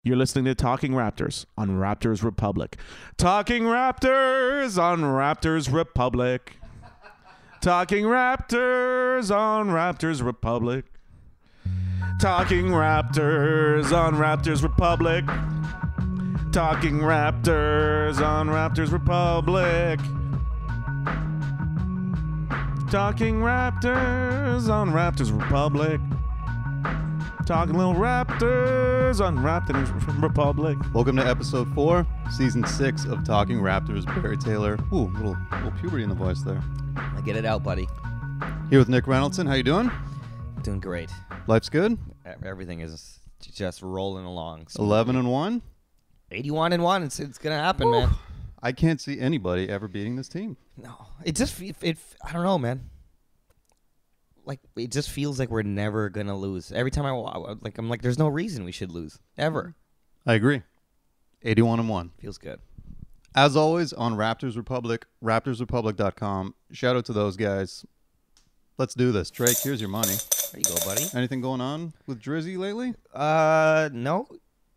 You're listening to Talking Raptors on Raptors Republic. Talking Raptors on Raptors Republic. Talking Raptors on Raptors Republic. Talking Raptors on Raptors Republic. Talking Raptors on Raptors Republic. Talking Raptors on Raptors Republic. Talking little Raptors on Raptors Republic. Welcome to episode 4, season 6 of Talking Raptors. Barry Taylor. Ooh, little puberty in the voice there. I get it out, buddy. Here with Nick Reynoldson. How you doing? Doing great. Life's good? Everything is just rolling along. 11-1? 81-1. It's gonna happen, man. I can't see anybody ever beating this team. No, it just I don't know, man. Like, it just feels like we're never gonna lose. Every time I'm like, there's no reason we should lose ever. I agree. 81-1. Feels good. As always, on Raptors Republic, raptorsrepublic.com. Shout out to those guys. Let's do this. Drake, here's your money. There you go, buddy. Anything going on with Drizzy lately? No,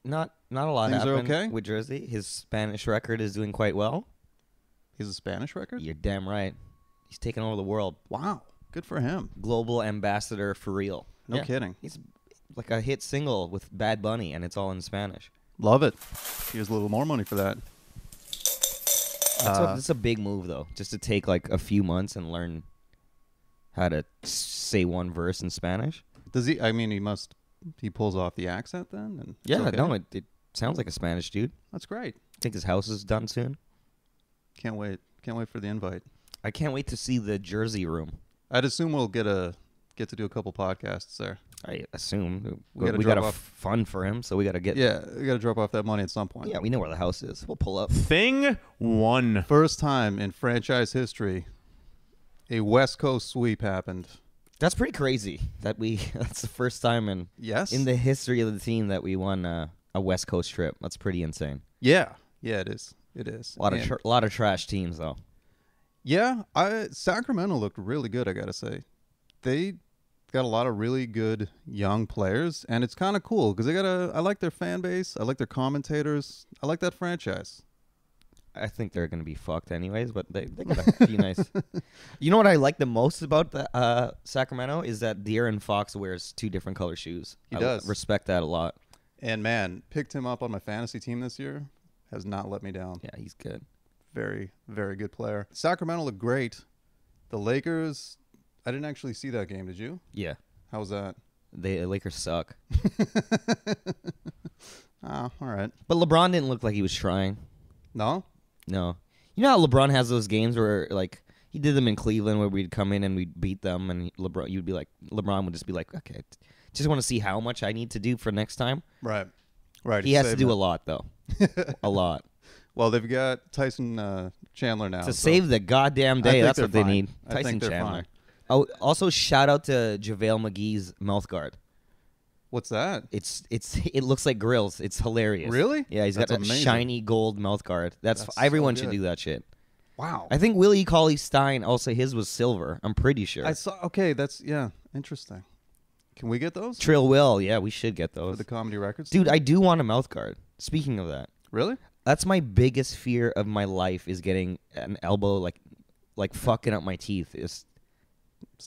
not a lot. Things are happened okay with Jersey. His Spanish record is doing quite well. He's a Spanish record? You're damn right. He's taking over the world. Wow. Good for him. Global ambassador for real. No kidding. He's like a hit single with Bad Bunny, and it's all in Spanish. Love it. Here's a little more money for that. That's a big move, though, just to take like a few months and learn how to say one verse in Spanish. Does he? I mean, he pulls off the accent then? And Yeah, okay. no, it sounds like a Spanish dude. That's great. I think his house is done soon. Can't wait. Can't wait for the invite. I can't wait to see the Jersey room. I'd assume we'll get to do a couple podcasts there. I assume We gotta we drop got a off- fund for him, so we got to get. Yeah, we got to drop off that money at some point. Yeah, we know where the house is. We'll pull up. Thing one. First time in franchise history, a West Coast sweep happened. That's pretty crazy. That's the first time in the history of the team that we won a West Coast trip. That's pretty insane. Yeah, it is. It is. A lot of trash teams though. Yeah, Sacramento looked really good, I got to say. They got a lot of really good young players, and it's kind of cool because I like their fan base. I like their commentators. I like that franchise. I think they're going to be fucked anyways, but they got a few nice. You know what I like the most about the Sacramento is that De'Aaron Fox wears 2 different color shoes. He does. Respect that a lot. And, man, picked him up on my fantasy team this year. Has not let me down. Yeah, he's good. Very, very good player. Sacramento looked great. The Lakers, I didn't actually see that game. Did you? Yeah. How was that? The Lakers suck. Oh, all right. But LeBron didn't look like he was trying. No? No. You know how LeBron has those games where, like, he did them in Cleveland where we'd come in and we'd beat them, and LeBron would just be like, okay, just want to see how much I need to do for next time. Right. Right. He has to do a lot, though. A lot. Well, they've got Tyson Chandler now. To save the goddamn day, that's what they need. I Tyson think they're Chandler. fine. Oh, also shout out to JaVale McGee's mouth guard. What's that? It looks like grills. It's hilarious. Really? Yeah, he's got That's a amazing. shiny gold mouth guard. That's everyone so should good. do that shit. Wow. I think Willie Cauley-Stein also his was silver. I'm pretty sure. I saw. Okay, that's interesting. Can we get those Trill Will, yeah, we should get for those. the comedy records? Dude, I do want a mouth guard. Speaking of that, Really? that's my biggest fear of my life is getting an elbow like fucking up my teeth. It's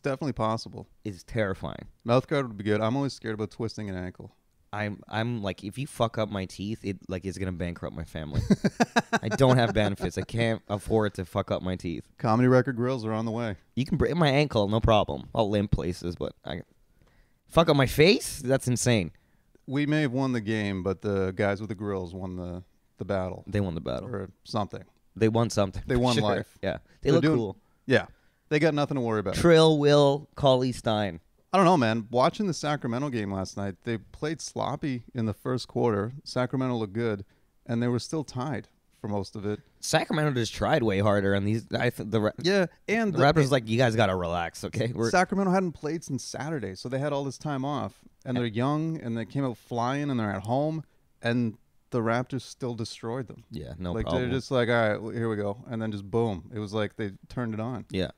definitely possible. terrifying. Mouth guard would be good. I'm always scared about twisting an ankle. I'm like, if you fuck up my teeth, it's gonna bankrupt my family. I don't have benefits. I can't afford to fuck up my teeth. Comedy record grills are on the way. You can break my ankle, no problem. I'll limp places, but I fuck up my face. That's insane. We may have won the game, but the guys with the grills won the battle. They won the battle. Or something. They won something. They for won sure. life. Yeah, They're look doing- cool. Yeah. They got nothing to worry about. Trill Will Cauley-Stein. I don't know, man. Watching the Sacramento game last night, they played sloppy in the first quarter. Sacramento looked good, and they were still tied for most of it. Sacramento just tried way harder, and the Raptors like, you guys gotta relax, okay? Sacramento hadn't played since Saturday, so they had all this time off, and they're young, and they came out flying, and they're at home, and the Raptors still destroyed them. Yeah, no like problem. they're just like, all right, well, here we go, and then just boom. It was like they turned it on. Yeah.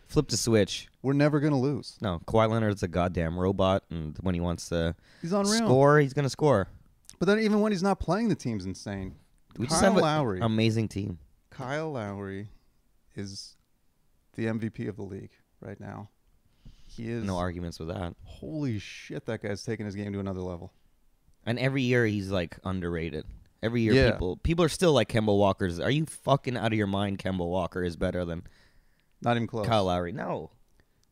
Flip the switch. We're never gonna lose. No, Kawhi Leonard's a goddamn robot, and when he wants to He's unreal. score, he's gonna score. But then even when he's not playing, the team's insane. We just Kyle have Lowry. an amazing team. Kyle Lowry is the MVP of the league right now. He is. No arguments with that. Holy shit, that guy's taking his game to another level. And every year he's like underrated. Every year people are still like Kemba Walker's. Are you fucking out of your mind? Kemba Walker is better than Not even close. Kyle Lowry. No.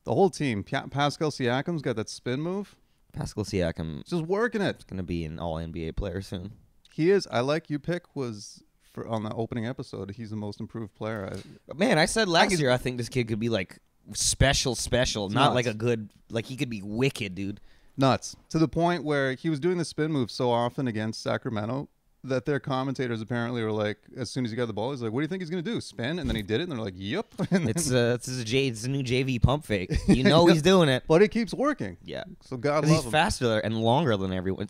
The whole team. Pascal Siakam's got that spin move. Pascal Siakam Just working it. is going to be an all NBA player soon. He is. I like your pick was for on the opening episode. He's the most improved player. Man, I said last year I think this kid could be like special, not nuts. like a good, like he could be wicked, dude. Nuts. To the point where he was doing the spin move so often against Sacramento that their commentators apparently were like, as soon as he got the ball, he's like, what do you think he's going to do? Spin? And then he did it, and they're like, yep. And It's a new JV pump fake. You know he's doing it. but it keeps working. Yeah. So God 'Cause love he's him. faster and longer than everyone.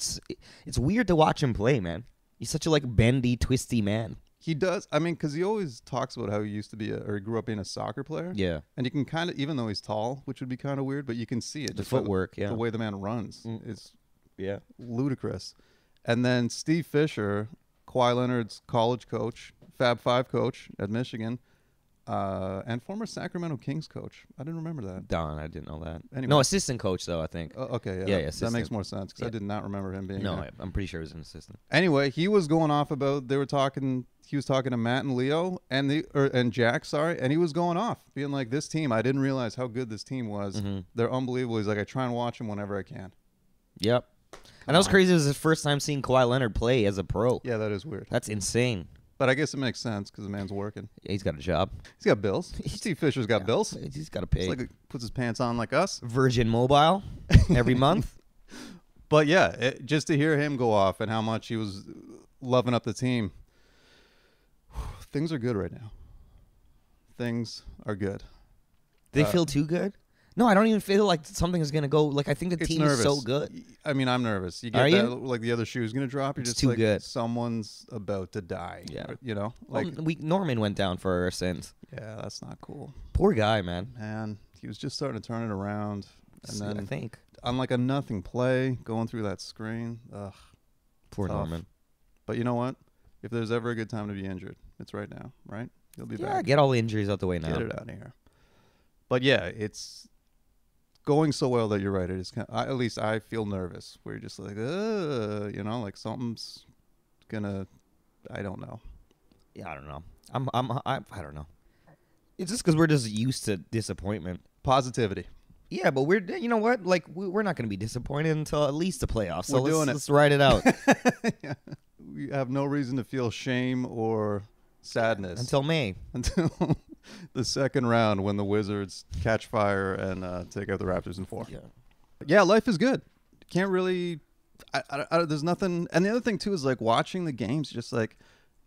It's weird to watch him play, man. He's such a like bendy, twisty man. He does. I mean, because he always talks about how he used to be or he grew up being a soccer player. Yeah. And you can kind of, even though he's tall, which would be kind of weird, but you can see it. The just by footwork, yeah. The way the man runs is Yeah. ludicrous. And then Steve Fisher, Kawhi Leonard's college coach, Fab Five coach at Michigan, and former Sacramento Kings coach. I didn't remember that. Don, I didn't know that. Anyway. No, assistant coach though, I think. Okay, yeah. Yeah, that assistant. makes more sense because I Yeah. did not remember him being No, there. I'm pretty sure he was an assistant. Anyway, he was going off about he was talking to Matt and Leo and Jack, and he was going off, being like, this team, I didn't realize how good this team was. Mm-hmm. They're unbelievable. He's like, I try and watch them whenever I can. Yep. And that was crazy. It was his first time seeing Kawhi Leonard play as a pro. Yeah, that is weird. That's insane. But I guess it makes sense because the man's working. Yeah, he's got a job. He's got bills. Steve Fisher's got bills. He's got to It's pay. like puts his pants on like us. Virgin Mobile every month. But yeah, just to hear him go off and how much he was loving up the team. Things are good right now. Things are good. They feel too good? No, I don't even feel like something is going to go. Like, I think the It's team nervous. is so good. I mean, I'm nervous. You Are get you? that, like the other shoe's going to drop. You're It's just too like, good. someone's about to die. Yeah. Or, you know? Well, Like, Norman went down for our sins. yeah, that's not cool. Poor guy, man. Man, he was just starting to turn it around. And I then think. on like a nothing play, going through that screen. Ugh. Poor tough. Norman. But you know what? If there's ever a good time to be injured, it's right now, right? He'll be Yeah, back. get all the injuries out the way now. Get it out of here. But yeah, it's going so well that you're right. It is kind of, at least I feel nervous. Where you're just like, you know, like something's gonna. I don't know. Yeah, I don't know. I don't know. It's just because we're just used to disappointment. Positivity. Yeah, but you know what? Like, we're not going to be disappointed until at least the playoffs. So We're doing it. let's ride it out Yeah. We have no reason to feel shame or sadness until May. until the second round when the Wizards catch fire and take out the Raptors in 4. Yeah. Yeah, life is good. Can't really. There's nothing. And the other thing too is like watching the games. Just like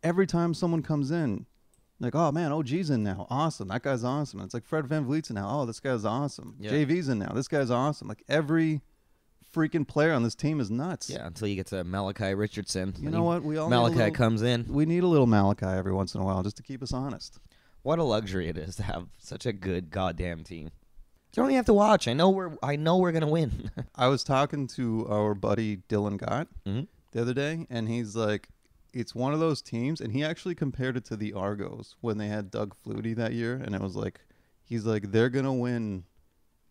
every time someone comes in, like, oh man, OG's in now. Awesome, that guy's awesome. And it's like Fred VanVleet's in now. Oh, this guy's awesome. Yeah. JV's in now. This guy's awesome. Like every freaking player on this team is nuts. Yeah, until you get to Malachi Richardson. You know what? We all need Malachi a little, comes in. We need a little Malachi every once in a while just to keep us honest. What a luxury it is to have such a good goddamn team. You don't even have to watch. I know we're gonna win. I was talking to our buddy Dylan Gott Mhm. the other day, and he's like, it's one of those teams, and he actually compared it to the Argos when they had Doug Flutie that year, and it was like, he's like, they're going to win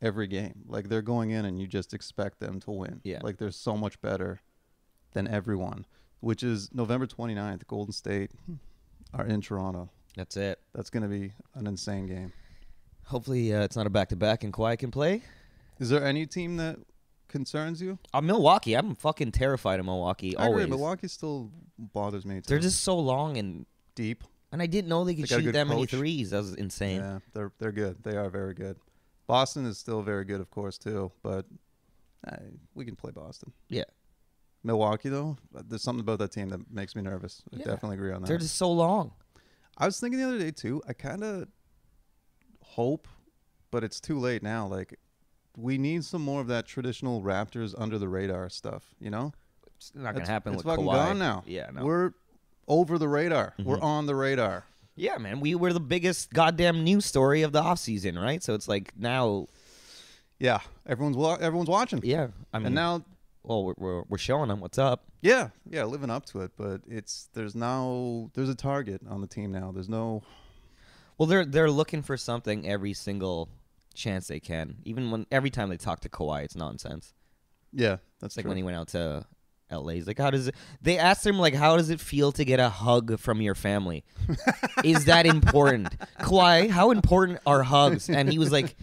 every game. Like, they're going in, and you just expect them to win. Yeah. Like, they're so much better than everyone, which is November 29th, Golden State are in Toronto. That's it. That's going to be an insane game. Hopefully it's not a back-to-back and Kawhi can play. Is there any team that concerns you? Milwaukee. I'm fucking terrified of Milwaukee. I Always. agree. Milwaukee still bothers me, too. They're just so long and deep. I didn't know they could They got a shoot good that many coach. threes. That was insane. Yeah, they're good. They are very good. Boston is still very good, of course, too. But we can play Boston. Yeah. Milwaukee, though, there's something about that team that makes me nervous. I Yeah. definitely agree on that. They're just so long. I was thinking the other day, too, I kind of hope, but it's too late now. Like, we need some more of that traditional Raptors under the radar stuff, you know? It's not going to happen It's with fucking Kawhi. gone now. Yeah, no. We're over the radar. We're Mhm. on the radar. Yeah, man. We were the biggest goddamn news story of the offseason, right? So it's like now. Yeah, everyone's watching. Yeah. I mean, And now, well, we're showing them what's up. Yeah, living up to it, but there's a target on the team now. There's no. Well, they're looking for something every single chance they can. Even every time they talk to Kawhi, it's nonsense. Yeah, that's It's like true. when he went out to LA. He's like, how does it? They asked him like, how does it feel to get a hug from your family? Is that important? Kawhi, how important are hugs? And he was like,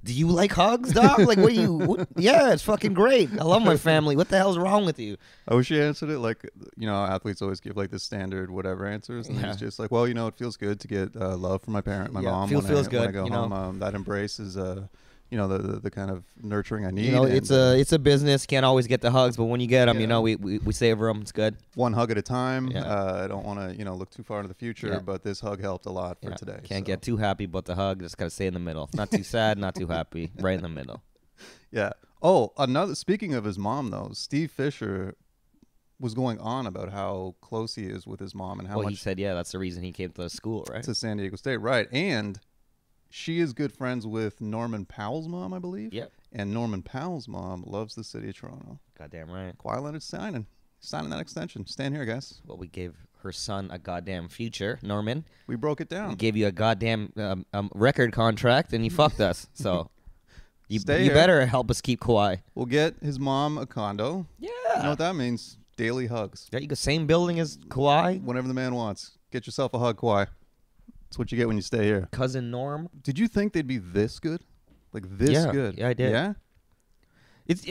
do you like hugs, dog? Like, what do you? Yeah, it's fucking great. I love my family. What the hell's wrong with you? I wish he answered it like, athletes always give like the standard whatever answers, and he's just like, well, it feels good to get love from my mom. Feels when I good, go home. That embrace is the kind of nurturing I need. It's a business. Can't always get the hugs, but when you get them, we savor them. It's good. One hug at a time. Yeah. I don't want to look too far into the future, Yeah. but this hug helped a lot for today. Can't get too happy about the hug. Just gotta stay in the middle. Not too sad, not too happy. Right in the middle. Yeah. Speaking of his mom though, Steve Fisher was going on about how close he is with his mom and how Well, much he said, that's the reason he came to the school, right? to San Diego State, right? And she is good friends with Norman Powell's mom, I believe. Yep. And Norman Powell's mom loves the city of Toronto. Goddamn right. Kawhi Leonard's signing that extension. Staying here, guys. Well, we gave her son a goddamn future, Norman. We broke it We down. gave you a goddamn record contract, and you fucked us. So you Stay here. better help us keep Kawhi. We'll get his mom a condo. Yeah. You know what that means? Daily hugs. There you go. Same building as Kawhi. Whenever the man wants. Get yourself a hug, Kawhi. That's what you get when you stay here. Cousin Norm. Did you think they'd be this good? Like this good? Yeah, I did. Yeah?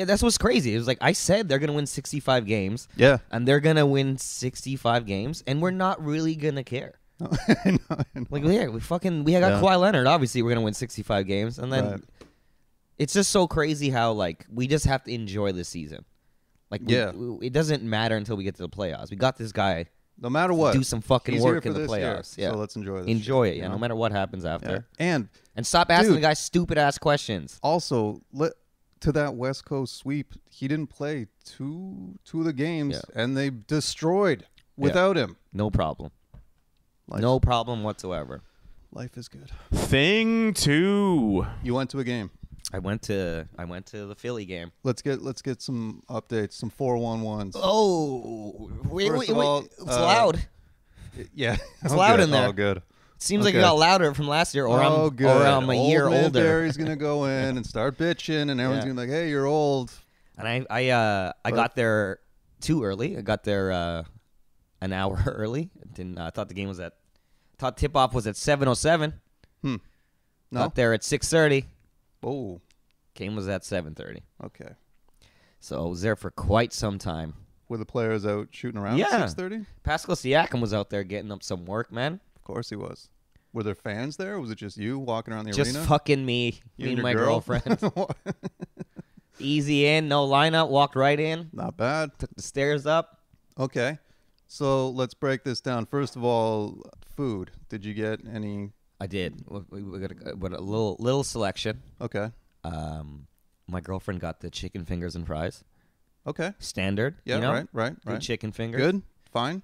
That's what's crazy. It was like I said they're gonna win 65 games, Yeah. and they're gonna win 65 games, and we're not really gonna care. I know. Like we got Kawhi Leonard. Obviously, we're gonna win 65 games, and then Right. it's just so crazy how like we just have to enjoy this season. Like it doesn't matter until we get to the playoffs. We got this guy. No matter what. Do some fucking He's work here in for the this year, playoffs. Yeah, So let's enjoy this. enjoy shit, it. you Yeah, know? no matter what happens after. Yeah. And stop asking Dude. the guy stupid ass questions. Also, to that West Coast sweep, he didn't play two of the games, and they destroyed without him. No problem. Life, No problem whatsoever. life is good. Thing 2. You went to a game. I went to the Philly game. Let's get some updates, some 4-1-1s. Oh, wait, First of all, it's loud. Yeah, It's loud in there. Oh, good. Seems like it okay. got louder from last year, or good. I'm a year Old man older. Barry's gonna go in and start bitching, and everyone's Yeah. gonna be like, "Hey, you're old." And I got there too early. I got there an hour early. I thought the game was thought tip off was at 7:07. No. Got there at 6:30. Oh, Game was at 7:30. okay. So I was there for quite some time. Were the players out shooting around Yeah. at 6:30? Pascal Siakam was out there getting up some work, man. Of course he was. Were there fans there? Or was it just you walking around the Just arena? fucking me You and your my girl? girlfriend. Easy in, no lineup, walked right in, Not bad. took the stairs up. Okay. So let's break this down. First of all, food. Did you get any? I did. We got a little selection. Okay. My girlfriend got the chicken fingers and fries. Okay. Standard. Yeah, you know? right. Good chicken fingers. Good. Fine.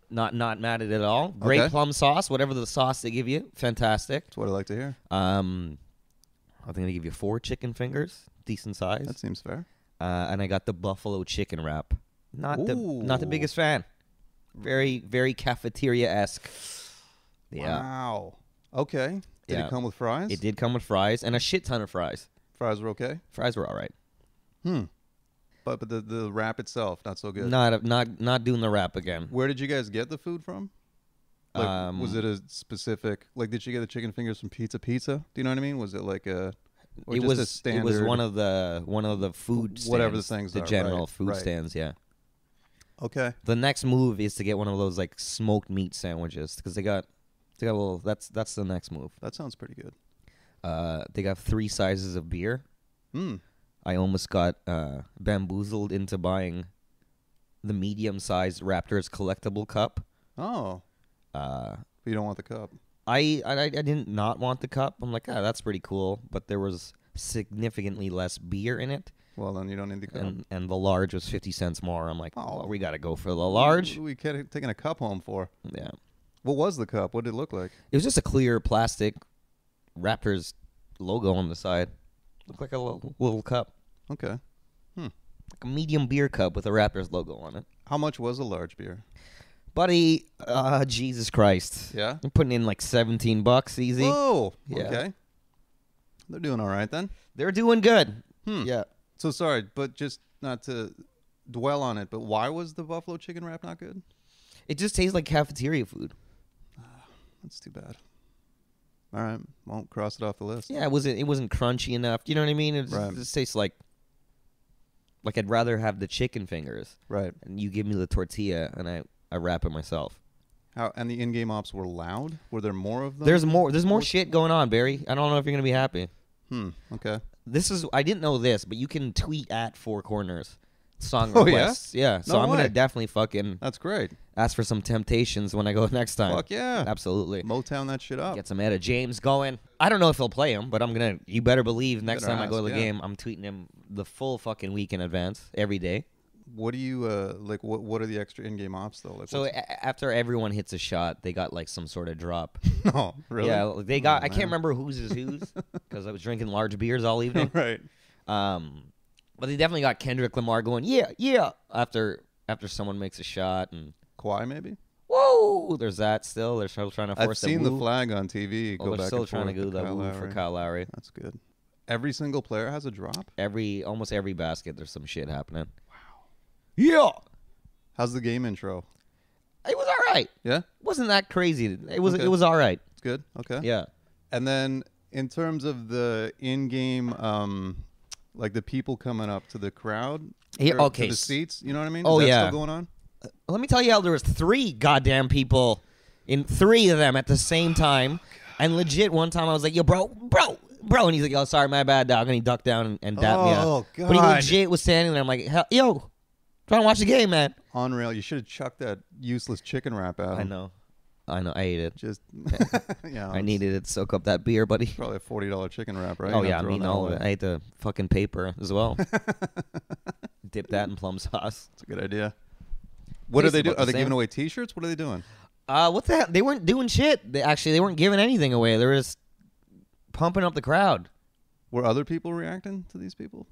Not mad at it at all. Great Okay. plum sauce, whatever the sauce they give you. Fantastic. That's what I like to hear. I think they give you 4 chicken fingers, decent size. That seems fair. And I got the buffalo chicken wrap. Not the Ooh. biggest fan. Very, very cafeteria-esque. Yeah. Wow. Okay. Did Yeah. it come with fries? It did come with fries and a shit ton of fries. Fries were okay. Fries were all right. But the wrap itself not so good. Not doing the wrap again. Where did you guys get the food from? Like, was it a specific? Like, did you get the chicken fingers from Pizza? Do you know what I mean? Was it like a? Or It just was a standard, it was one of the food stands, Whatever the things the are, general right, food right. stands. Yeah. Okay. The next move is to get one of those like smoked meat sandwiches because they got well. That's the next move. That sounds pretty good. They got 3 sizes of beer. I almost got bamboozled into buying the medium-sized Raptors collectible cup. Oh. But you don't want the cup. I didn't not want the cup. I'm like, that's pretty cool. But there was significantly less beer in it. Well, then you don't need the cup. And the large was 50 cents more. I'm like, Oh. well, we got to go for the large. What are we taking a cup home for? Yeah. What was the cup? What did it look like? It was just a clear plastic Raptors logo on the side. Looked like a little cup. Okay. Like a medium beer cup with a Raptors logo on it. How much was a large beer? Buddy, Jesus Christ. Yeah? I'm putting in like $17 easy. Whoa! Yeah. Okay. They're doing all right then. They're doing good. Yeah. So sorry, but just not to dwell on it, but why was the buffalo chicken wrap not good? It just tastes like cafeteria food. That's too bad. All right, won't cross it off the list. Yeah, it wasn't crunchy enough. Do you know what I mean? It Right. just tastes like I'd rather have the chicken fingers. Right. And you give me the tortilla, and I wrap it myself. How and the in-game ops were loud? Were there more of them? There's more shit going on, Barry. I don't know if you're gonna be happy. Okay. I didn't know this, but you can tweet at Four Corners song Oh, yeah? requests. Yeah. So No I'm way. gonna definitely fucking That's great. ask for some Temptations when I go next time. Fuck yeah. Absolutely. Motown that shit up. Get some Etta James going. I don't know if he'll play him, but you better believe next Better time I go to the ask, yeah. game, I'm tweeting him the full fucking week in advance, every day. What do you like? What are the extra in-game ops though? Like, So after everyone hits a shot, they got like some sort of drop. no, really? Yeah, they got. Oh, I can't man. remember whose is whose because I was drinking large beers all evening. Right. But they definitely got Kendrick Lamar going, yeah, after someone makes a shot, and Kawhi maybe. whoa, there's that still. They're still trying to force I've seen the the flag on TV. Oh, Go they're back still and trying to forth do that Kyle woo for Lowry. Kyle Lowry. That's good. Every single player has a drop. Almost every basket, there's some shit happening. Yeah. How's the game intro? It was all right. Yeah, Wasn't that crazy? It was. Okay. It was all right. it's good. Okay. Yeah. And then in terms of the in-game, like the people coming up to the crowd, Yeah, or okay. to the seats. You know what I mean? Oh, Is that yeah. still going on? Let me tell you how there was 3 goddamn people in 3 of them at the same time. And legit, one time I was like, yo, bro. And he's like, oh, sorry, my bad, dog. And he ducked down and dapped me up. Oh, But he God. legit was standing there. I'm like, yo, trying to watch the game, man. Unreal. You should have chucked that useless chicken wrap out. I know. I ate it. Just yeah. I needed it to soak up that beer, buddy. Probably a $40 chicken wrap, right? Oh, You're yeah, not I throwing mean, that all of away. it. I ate the fucking paper as well. Dip that in plum sauce. It's a good idea. What do Tastes they do? about Are the they giving same. away T-shirts? What are they doing? What the hell? They weren't doing shit. They weren't giving anything away. They were just pumping up the crowd. Were other people reacting to these people?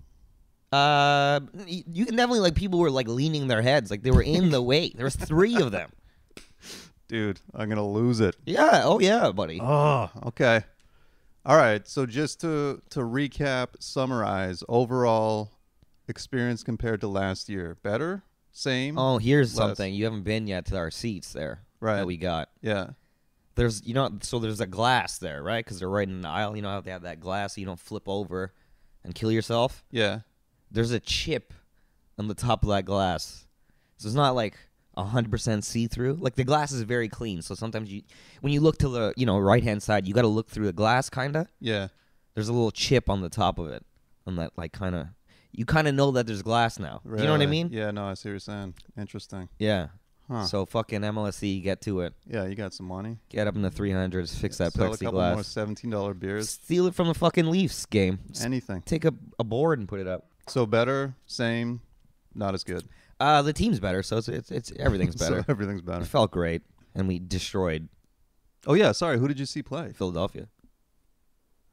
You can definitely, like, people were, like, leaning their heads. Like, they were in the way. There was 3 of them. Dude, I'm gonna lose it. Yeah. Oh, yeah, buddy. Oh, okay. All right. So just to recap, summarize overall experience compared to last year. Better? Same? Oh, here's Less. something. You haven't been yet to our seats there. Right. That we got. Yeah. There's a glass there, right? Because they're right in the aisle. You know how they have that glass so you don't flip over and kill yourself? Yeah. There's a chip on the top of that glass. So it's not like 100% see-through. Like, the glass is very clean. So sometimes when you look to the, right-hand side, you got to look through the glass, kind of. Yeah. There's a little chip on the top of it. And that, like, you kind of know that there's glass now. Do you know what I Really? mean? Yeah, no, I see what you're saying. Interesting. Yeah. Huh. So fucking MLSE, get to it. Yeah, you got some money. Get up in the 300s, fix that Sell a couple more plexiglass. $17 beers. Steal it from the fucking Leafs game. Just Anything. take a board and put it up. So better, same, not as good. The team's better, so it's everything's better. So everything's better. It felt great, and we destroyed Oh yeah, sorry. Who did you see play? Philadelphia.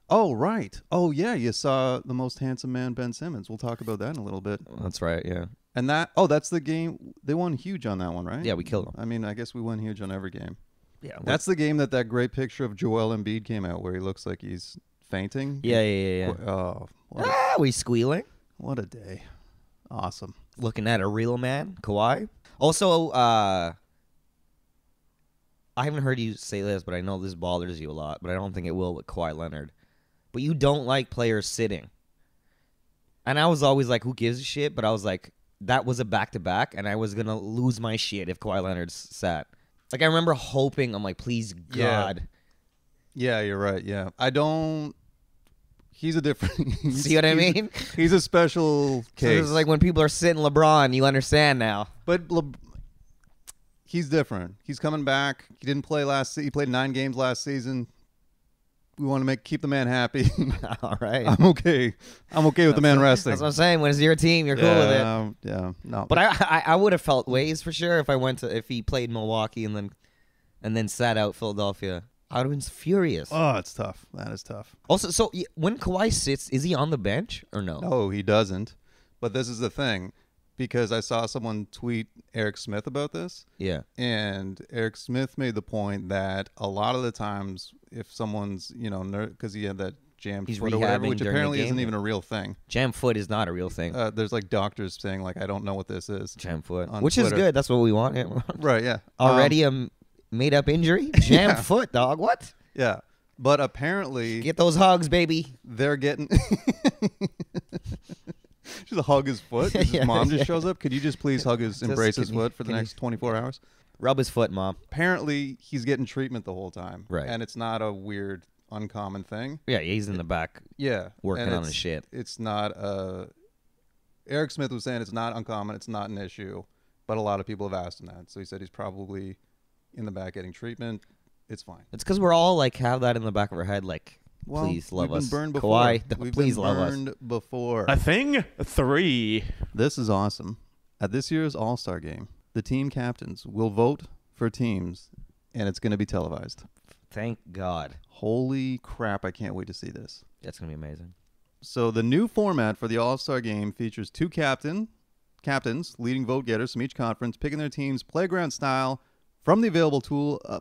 Oh right. Oh yeah, you saw the most handsome man, Ben Simmons. We'll talk about that in a little bit. That's right, yeah. And that's the game. They won huge on that one, right? Yeah, we killed them. I mean, I guess we won huge on every game. Yeah, That's the game that great picture of Joel Embiid came out where he looks like he's fainting. yeah. Oh, We squealing. what a day. Awesome. Looking at a real man, Kawhi. Also, I haven't heard you say this, but I know this bothers you a lot, but I don't think it will with Kawhi Leonard. But you don't like players sitting. And I was always like, who gives a shit? But I was like, that was a back-to-back, and I was going to lose my shit if Kawhi Leonard sat. Like, I remember hoping, I'm like, please, God. Yeah, you're right. Yeah. I don't. He's a different. See what I mean? He's a special So case. it's like when people are sitting LeBron, you understand now. But he's different. He's coming back. He didn't play he played 9 games last season. We want to keep the man happy. All right. I'm okay. I'm okay with the man resting. That's what I'm saying. When it's your team, you're cool with it. Yeah. No. But I would have felt ways for sure if he played Milwaukee and then sat out Philadelphia. I would have been furious. Oh, it's tough. That is tough. Also, so when Kawhi sits, is he on the bench or no? No, he doesn't. But this is the thing. because I saw someone tweet Eric Smith about this. Yeah. And Eric Smith made the point that a lot of the times if someone's, because he had that jammed He's foot or whatever, rehabbing which during the apparently game, isn't yeah. even a real thing. Jam foot is not a real thing. There's like doctors saying like, I don't know what this is. Jam foot. on Which is Twitter. good. That's what we want. Right, yeah. Already a made up injury? Jam foot, dog. What? Yeah. But apparently Get those hugs, baby. they're getting... Just hug his foot. His Yeah, mom just yeah. shows up. Could you just please embrace his can you- foot for the can you- next 24 hours? Rub his foot, mom. Apparently, he's getting treatment the whole time. Right. And it's not a weird, uncommon thing. Yeah, he's in the back Yeah. working and on his shit. It's not Eric Smith was saying it's not uncommon. It's not an issue. But a lot of people have asked him that. So he said he's probably in the back getting treatment. It's fine. It's because we're all like have that in the back of our head, like, Well, please love we've us. been burned before. Kawhi, We've please been love us. burned before. A thing 3. This is awesome. At this year's All-Star Game, the team captains will vote for teams, and it's going to be televised. Thank God. Holy crap, I can't wait to see this. That's going to be amazing. So the new format for the All-Star Game features 2 captains, leading vote getters from each conference, picking their team's playground style from the available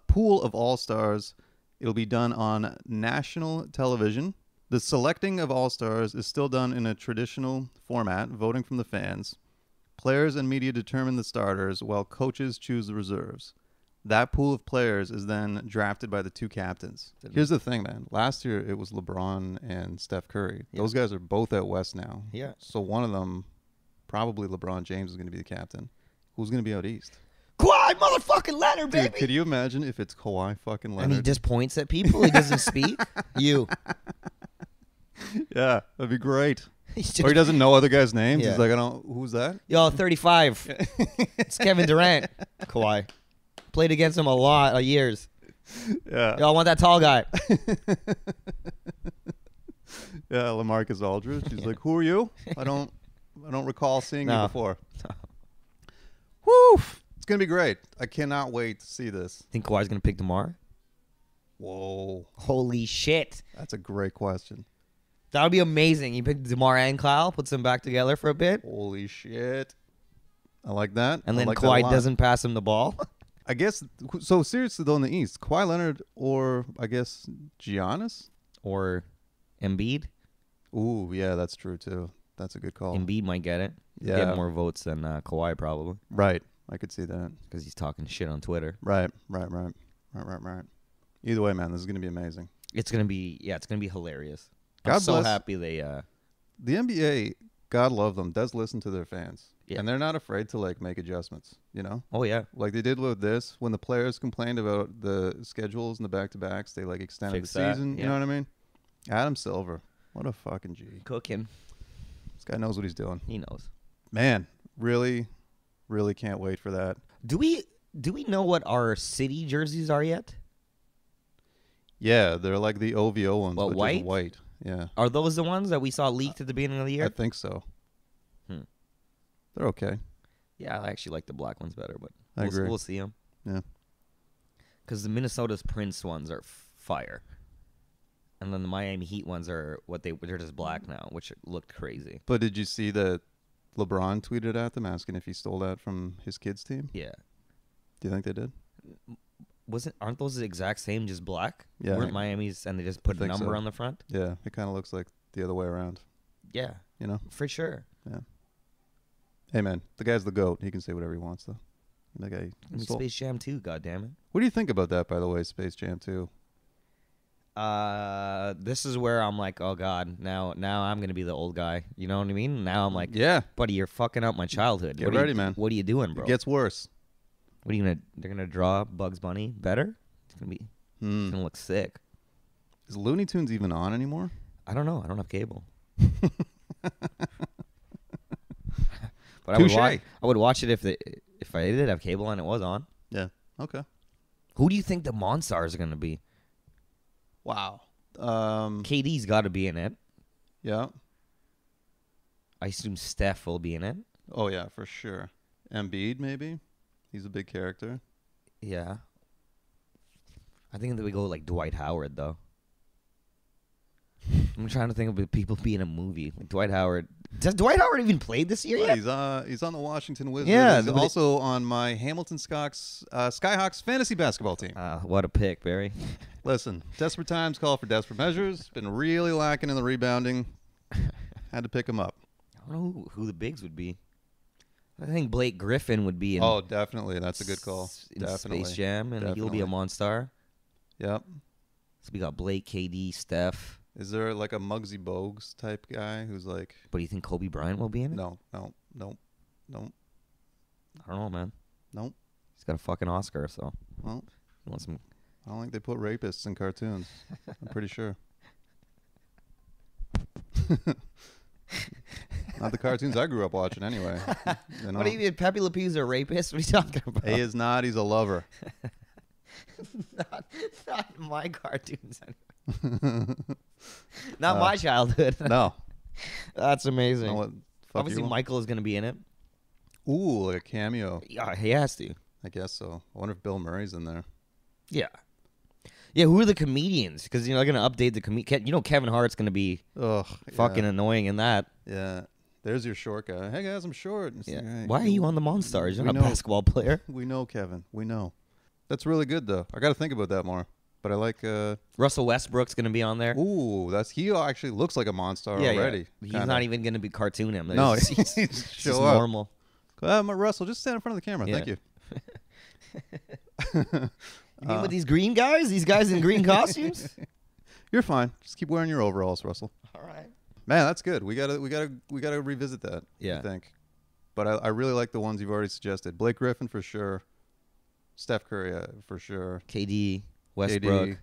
pool of All-Stars. It'll be done on national television. The selecting of All-Stars is still done in a traditional format, voting from the fans. Players and media determine the starters, while coaches choose the reserves. That pool of players is then drafted by the 2 captains. Here's the thing, man. Last year, it was LeBron and Steph Curry. Yeah. Those guys are both out west now. Yeah. So one of them, probably LeBron James, is going to be the captain. Who's going to be out east? Kawhi motherfucking Leonard, Dude, baby. could you imagine if it's Kawhi fucking And he Leonard? just points at people. He doesn't speak. You. Yeah, that'd be great. He's Or he just, doesn't know other guys' names. Yeah. He's like, who's that? yo, 35. It's Kevin Durant. Kawhi. Played against him a lot of years. Yeah. Yo, I want that tall guy. Yeah, LaMarcus Aldridge. He's like, who are you? I don't recall seeing you No. before. Woo! It's gonna be great. I cannot wait to see this. Think Kawhi's going to pick DeMar? Whoa, Holy shit. that's a great question. That would be amazing. You pick DeMar and Kyle, puts them back together for a bit, Holy shit! I like that. and I then like that a Kawhi lot. doesn't pass him the ball. I guess so. Seriously though, in the East, Kawhi Leonard or I guess Giannis. Or Embiid. Ooh, yeah, that's true too. That's a good call. Embiid might get it. Yeah. Get more votes than Kawhi probably Right, I could see that. because he's talking shit on Twitter. Right. Either way, man, this is gonna be amazing. It's gonna be hilarious. God I'm so bless. happy they. The NBA, God love them, does listen to their fans. Yeah. And they're not afraid to like make adjustments, you know? Oh yeah, Like they did with this. When the players complained about the schedules and the back-to-backs, they like extended Fix the that, season. yeah. You know what I mean? Adam Silver. What a fucking G. cooking. This guy knows what he's doing. He knows. Man, really, really can't wait for that. Do we know what our city jerseys are yet? Yeah, they're like the OVO ones, What, but white? just white. Yeah, Are those the ones that we saw leaked at the beginning of the I year? think so. Hmm. They're okay. Yeah, I actually like the black ones better, but I agree. we'll see them. Yeah. Because the Minnesota's Prince ones are fire, and then the Miami Heat ones are they're just black now, which looked crazy. But did you see that LeBron tweeted at them asking if he stole that from his kids' team? Yeah, Do you think they did? aren't those the exact same, just black? Yeah, Weren't Miami's, and they just put a think number so. on the front? Yeah, it kind of looks like the other way around. Yeah, You know? for sure. Hey, man, the guy's the GOAT. He can say whatever he wants, though. That guy. I mean, Space Jam 2, goddammit. What do you think about that, by the way, Space Jam 2? This is where I'm like, oh god, now I'm gonna be the old guy. You know what I mean? Now I'm like, Yeah, buddy, you're fucking up my childhood. Get What are you- ready, man. What are you doing, bro? it gets worse. What are you gonna? They're gonna draw Bugs Bunny better. It's gonna be. It's gonna look sick. Is Looney Tunes even on anymore? I don't know. I don't have cable. But I would, Touche. I would watch it if I did have cable and it was on. Yeah. Okay. Who do you think the Monstars are gonna be? Wow. KD's got to be in it. Yeah. I assume Steph will be in it. Oh, yeah, for sure. Embiid, maybe? He's a big character. Yeah. I think that we go like Dwight Howard though. I'm trying to think of people being in a movie. Like Dwight Howard Does Dwight Howard even played this year yet? He's on the Washington Wizards. Yeah, He's also on my Hamilton Skyhawks fantasy basketball team. What a pick, Barry. Listen, desperate times call for desperate measures. Been really lacking in the rebounding. Had to pick him up. I don't know who the bigs would be. I think Blake Griffin would be in. Oh, definitely. That's a good call. In Definitely. Space Jam, and he'll be Definitely. a Monstar. Yep. So we got Blake, KD, Steph. Is there like a Muggsy Bogues type guy who's like? But do you think Kobe Bryant will be in it? No. I don't know, man. Nope. He's got a fucking Oscar, so Well, he wants some. I don't think they put rapists in cartoons. I'm pretty sure. Not the cartoons I grew up watching, anyway. You know? What do you mean, Pepe Le Pew's a rapist? What are you talking about? He is not. He's a lover. not my cartoons. Not my childhood. No. That's amazing. No, what, fuck Obviously, you. Michael is going to be in it. Ooh, like a cameo. Yeah, he has to. I guess so. I wonder if Bill Murray's in there. Yeah. Yeah, who are the comedians? Because they're going to update the comedian. You know Kevin Hart's going to be Ugh. fucking annoying in that. Yeah. There's your short guy. Hey, guys, I'm short. It's Yeah. like, hey, Why are you on the Monstars? You're we not a know. basketball player. We know, Kevin. We know. That's really good, though. I got to think about that more. But I like. Russell Westbrook's going to be on there. Ooh, he actually looks like a monster Yeah, already. He's kinda. not even going to be cartoon him. No, He's he's just show up. normal. Russell, just stand in front of the camera. Yeah. Thank you. You mean with these green guys? These guys in green costumes? You're fine. Just keep wearing your overalls, Russell. All right. Man, that's good. We gotta revisit that. Yeah. I think. But I really like the ones you've already suggested. Blake Griffin for sure. Steph Curry for sure. KD, Westbrook. KD,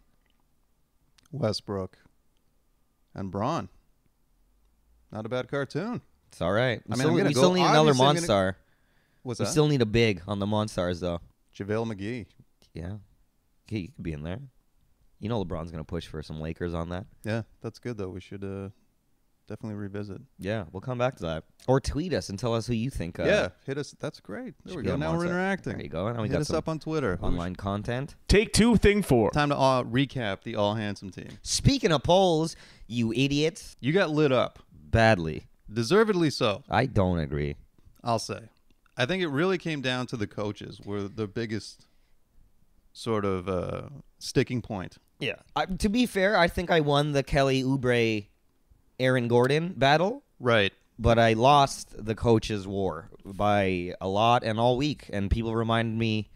Westbrook, and Braun. Not a bad cartoon. It's all right. I mean, we still need another obviously I'm gonna- Monstar. What's We that? still need a big on the Monstars, though. JaVale McGee. Yeah. Okay, you could be in there. You know LeBron's going to push for some Lakers on that. Yeah, that's good though. We should definitely revisit. Yeah, we'll come back to that. Or tweet us and tell us who you think. Yeah, hit us. That's great. There should we be go. on Now we're Monster. interacting. There you go. Now we Hit got us some up on Twitter. online content. Take two, thing four. Time to recap the All Handsome team. Speaking of polls, you idiots. You got lit up, Badly. deservedly so. I don't agree. I'll say. I think it really came down to the coaches were the biggest sort of sticking point. Yeah. To be fair, I think I won the Kelly Oubre, Aaron Gordon battle, Right. but I lost the coaches' war by a lot and all week. And people reminded me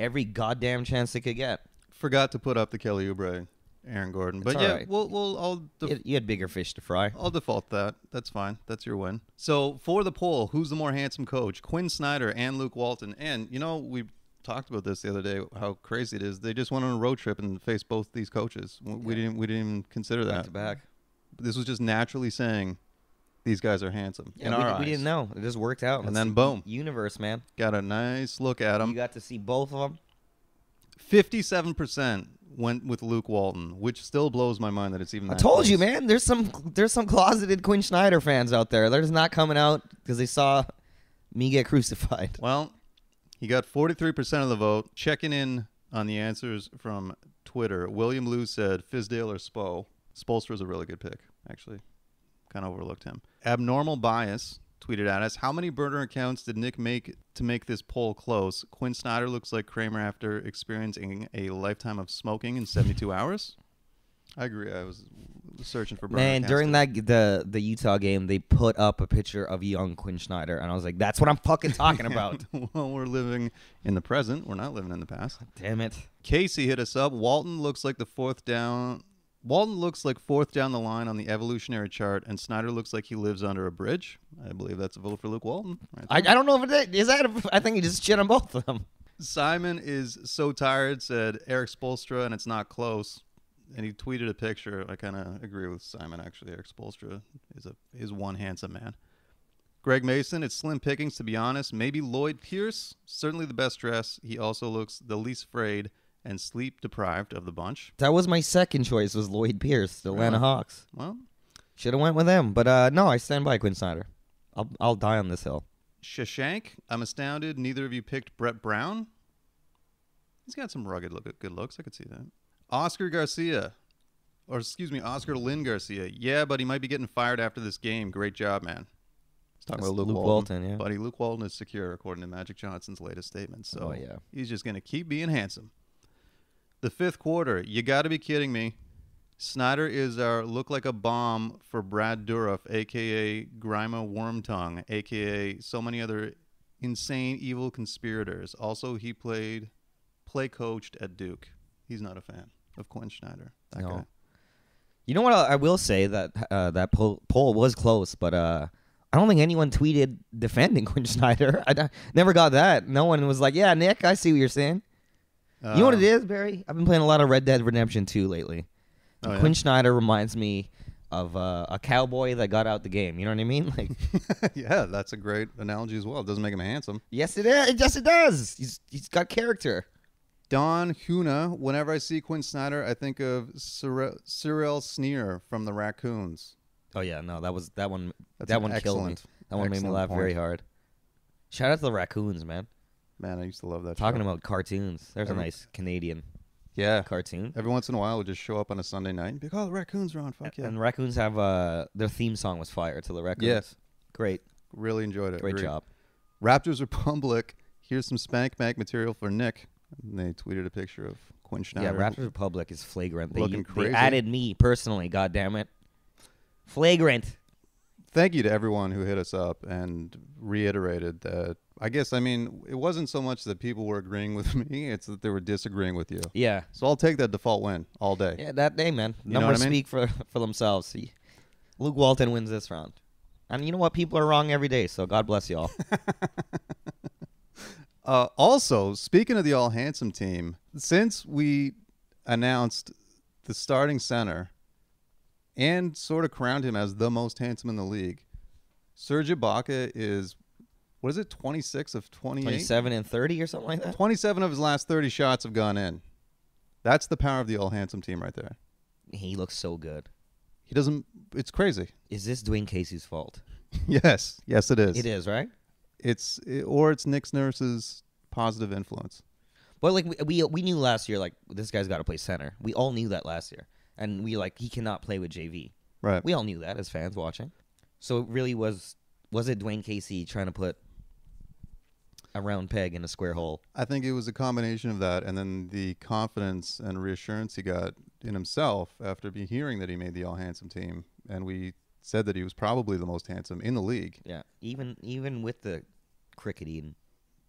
every goddamn chance they could get. Forgot to put up the Kelly Oubre, Aaron Gordon. But all yeah, right. I'll You had bigger fish to fry. I'll default that. That's fine. That's your win. So for the poll, who's the more handsome coach, Quinn Snyder and Luke Walton? And you know, we talked about this the other day, how crazy it is. They just went on a road trip and faced both these coaches. We didn't even consider Back that. to back. This was just naturally saying these guys are handsome. in our we eyes. didn't know. It just worked out. And It's then the boom. Universe, man. Got a nice look at You them. got to see both of them. 57% went with Luke Walton, which still blows my mind that it's even I that told you, close. man. There's some closeted Quinn Snyder fans out there. They're just not coming out because they saw me get crucified. Well, he got 43% of the vote. Checking in on the answers from Twitter, William Lou said Fizdale or Spo. Spolster's a really good pick, actually. Kind of overlooked him. Abnormal Bias tweeted at us, how many burner accounts did Nick make to make this poll close? Quinn Snyder looks like Kramer after experiencing a lifetime of smoking in 72 hours. I agree. I was searching for burner Man, accounts during too. that the Utah game, they put up a picture of young Quinn Snyder, and I was like, "That's what I'm fucking talking about." Well, we're living in the present. We're not living in the past. Damn it! Casey hit us up. Walton looks like fourth down the line on the evolutionary chart, and Snyder looks like he lives under a bridge. I believe that's a vote for Luke Walton. Right I there. don't know if it is that. I think he just shit on both of them. Simon is so tired, said Eric Spoelstra, and it's not close. And he tweeted a picture. I kind of agree with Simon, actually. Eric Spoelstra is one handsome man. Greg Mason, it's slim pickings, to be honest. Maybe Lloyd Pierce, certainly the best dress. He also looks the least frayed and sleep deprived of the bunch. That was my second choice. Was Lloyd Pierce, the Atlanta Really? Hawks. Well, Should have went with him, but no, I stand by Quinn Snyder. I'll die on this hill. Shashank, I'm astounded neither of you picked Brett Brown. He's got some rugged good looks. I could see that. Oscar Lynn Garcia. Yeah, but he might be getting fired after this game. Great job, man. Talking That's about Luke Luke Walton. Walton, yeah. Buddy, Luke Walton is secure, according to Magic Johnson's latest statement. So Oh, yeah. he's just going to keep being handsome. The fifth quarter. You got to be kidding me. Snyder is our look like a bomb for Brad Dourif, a.k.a. Grima Wormtongue, a.k.a. so many other insane, evil conspirators. Also, he play coached at Duke. He's not a fan of Quinn Snyder. That No. guy. You know what? I will say that that poll was close, but I don't think anyone tweeted defending Quinn Snyder. Never got that. No one was like, "Yeah, Nick, I see what you're saying." You know what it is, Barry? I've been playing a lot of Red Dead Redemption 2 lately. Oh, yeah? Quinn Snyder reminds me of a cowboy that got out the game. You know what I mean? Like, Yeah, that's a great analogy as well. It doesn't make him handsome. yes, it is. Yes, it does. He's got character. Don Huna. Whenever I see Quinn Snyder, I think of Cyril Sneer from the Raccoons. Oh yeah, no, that one. That's That an one killed me. excellent- That one made me excellent laugh very point. hard. Shout out to the Raccoons, man. Man, I used to love that Talking show. about cartoons. There's a Every- nice Canadian Yeah. cartoon. Every once in a while, we'll just show up on a Sunday night and be like, oh, the Raccoons are on. Fuck yeah. And Raccoons have their theme song was fire to the Raccoons. Yes. Great, Really enjoyed it. great Agreed. job. Raptors Republic. Here's some Spank Bank material for Nick. And they tweeted a picture of Quinn Schneider. Yeah, Raptors Republic is flagrant. Looking They crazy. added me personally. God damn it, flagrant. Thank you to everyone who hit us up and reiterated that. I guess, I mean, it wasn't so much that people were agreeing with me, it's that they were disagreeing with you. Yeah, So I'll take that default win all day. yeah. That day, man. You know Numbers what I mean? speak for themselves. Luke Walton wins this round, and you know what? People are wrong every day. So God bless y'all. Also, speaking of the All Handsome team, since we announced the starting center and sort of crowned him as the most handsome in the league, Serge Ibaka is, what is it, 26 of 28? 27 and 30 or something like that. 27 of his last 30 shots have gone in. That's the power of the All Handsome team right there. He looks so good. He doesn't, it's crazy. Is this Dwayne Casey's fault? Yes, it is. It is, right? It's Nick Nurse's positive influence. But like we knew last year, like this guy's got to play center. We all knew that last year, and we like he cannot play with JV. Right. We all knew that as fans watching. So it really was it Dwayne Casey trying to put a round peg in a square hole? I think it was a combination of that and then the confidence and reassurance he got in himself after hearing that he made the All Handsome team, and we said that he was probably the most handsome in the league. Yeah, even with the cricketing.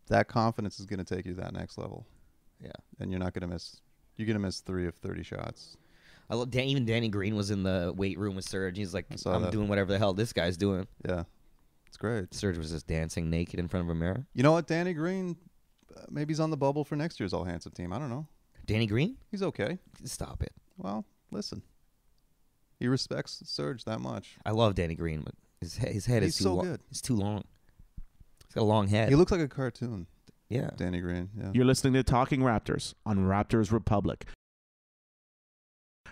That confidence is going to take you to that next level. Yeah, And you're not going to miss. You're going to miss 3 of 30 shots. I love even Danny Green was in the weight room with Serge. He's like, I saw I'm that. doing whatever the hell this guy's doing. Yeah, it's great. Serge was just dancing naked in front of a mirror. You know what, Danny Green? Maybe he's on the bubble for next year's All Handsome team. I don't know. Danny Green? He's okay. Stop it. Well, listen. He respects Serge that much. I love Danny Green, but his head He's is too so long. good. It's too long. He's got a long head. He looks like a cartoon. Yeah. Danny Green. Yeah. You're listening to Talking Raptors on Raptors Republic.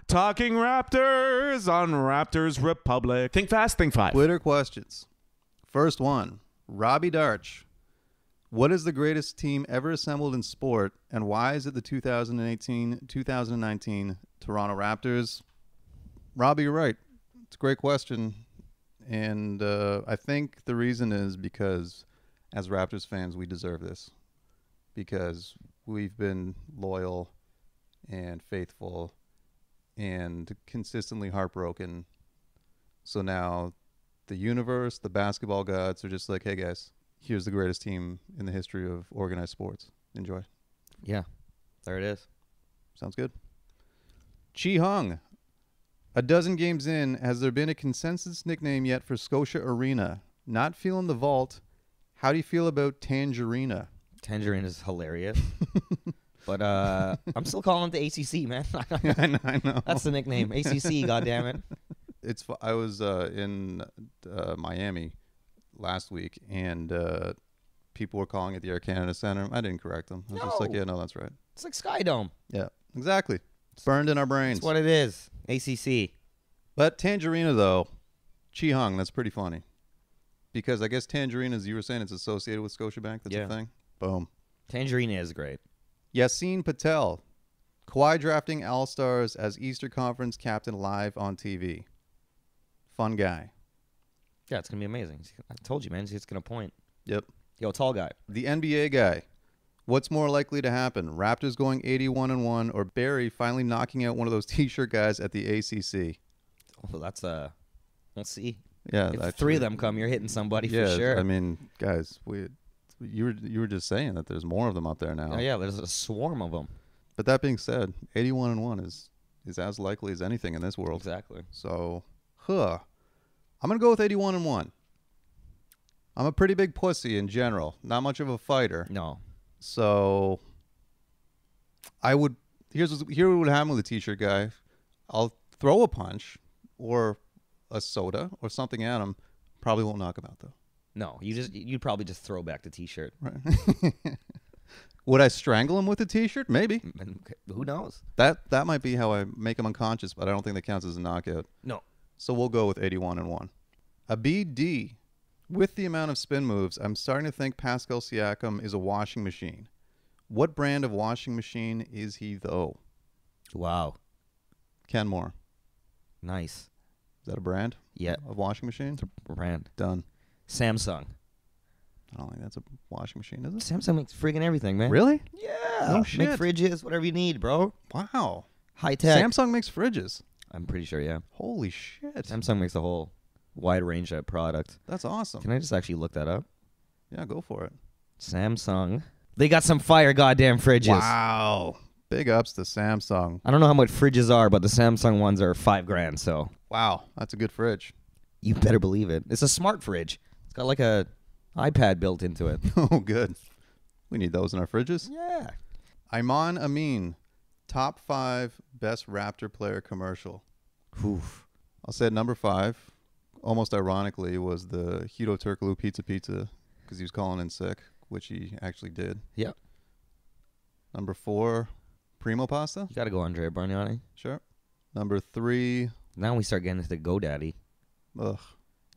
Talking Raptors on Raptors Republic. Think fast, think five. Twitter questions. First one, Robbie Darch. What is the greatest team ever assembled in sport, and why is it the 2018-2019 Toronto Raptors? Robbie, you're right. It's a great question. And I think the reason is because as Raptors fans, we deserve this. Because we've been loyal and faithful and consistently heartbroken. So now the universe, the basketball gods are just like, hey guys, here's the greatest team in the history of organized sports. Enjoy. Yeah. There it is. Sounds good. Chi Hung. A dozen games in, has there been a consensus nickname yet for Scotia Arena? Not feeling the vault. How do you feel about Tangerina? Tangerine is hilarious. But I'm still calling it the ACC, man. I know. That's the nickname. ACC, goddammit. I was in Miami last week, and people were calling it the Air Canada Center. I didn't correct them. I was just like, No. yeah, no, that's right. It's like Sky Dome. Yeah, exactly. It's burned in our brains. That's what it is. ACC. But Tangerina, though, Chi Hung, that's pretty funny. Because I guess Tangerina, as you were saying, it's associated with Scotiabank. That's Yeah. a thing. Boom. Tangerine is great. Yassine Patel. Kawhi drafting All-Stars as Easter Conference captain live on TV. Fun guy. Yeah, it's going to be amazing. I told you, man. It's going to point. Yep. Yo, tall guy. The NBA guy. What's more likely to happen? Raptors going 81-1 or Barry finally knocking out one of those T-shirt guys at the ACC? Well, that's we'll see. Yeah, If 3 of them come, you're hitting somebody for sure. I mean, guys, you were just saying that there's more of them out there now. Oh, yeah, there's a swarm of them. But that being said, 81-1 is as likely as anything in this world. Exactly. So, I'm gonna go with 81-1. I'm a pretty big pussy in general, not much of a fighter. No. So, I would here what would happen with a T-shirt guy. I'll throw a punch or a soda or something at him. Probably won't knock him out though. No, you'd probably just throw back the T-shirt. Right. Would I strangle him with a T-shirt? Maybe. And who knows? That might be how I make him unconscious, but I don't think that counts as a knockout. No. So we'll go with 81-1. A BD. With the amount of spin moves, I'm starting to think Pascal Siakam is a washing machine. What brand of washing machine is he, though? Wow. Ken Moore. Nice. Is that a brand? Yeah. Of washing machine? It's a brand. Done. Samsung. I don't think that's a washing machine, is it? Samsung makes friggin' everything, man. Really? Yeah. No shit. Make fridges, whatever you need, bro. Wow. High tech. Samsung makes fridges. I'm pretty sure, yeah. Holy shit. Samsung makes a whole wide range of product. That's awesome. Can I just actually look that up? Yeah, go for it. Samsung. They got some fire goddamn fridges. Wow. Big ups to Samsung. I don't know how much fridges are, but the Samsung ones are $5,000, so Wow. That's a good fridge. you better believe it. It's a smart fridge. It's got like a iPad built into it. Oh, good. We need those in our fridges. Yeah. Iman Amin. Top 5 best Raptor player commercial. Oof. I'll say at number 5, almost ironically, was the Hito Turkoglu Pizza because he was calling in sick, which he actually did. Yep. Number 4, Primo Pasta. You got to go Andrea Bargnani. Sure. Number 3, Now we start getting into the GoDaddy. ugh.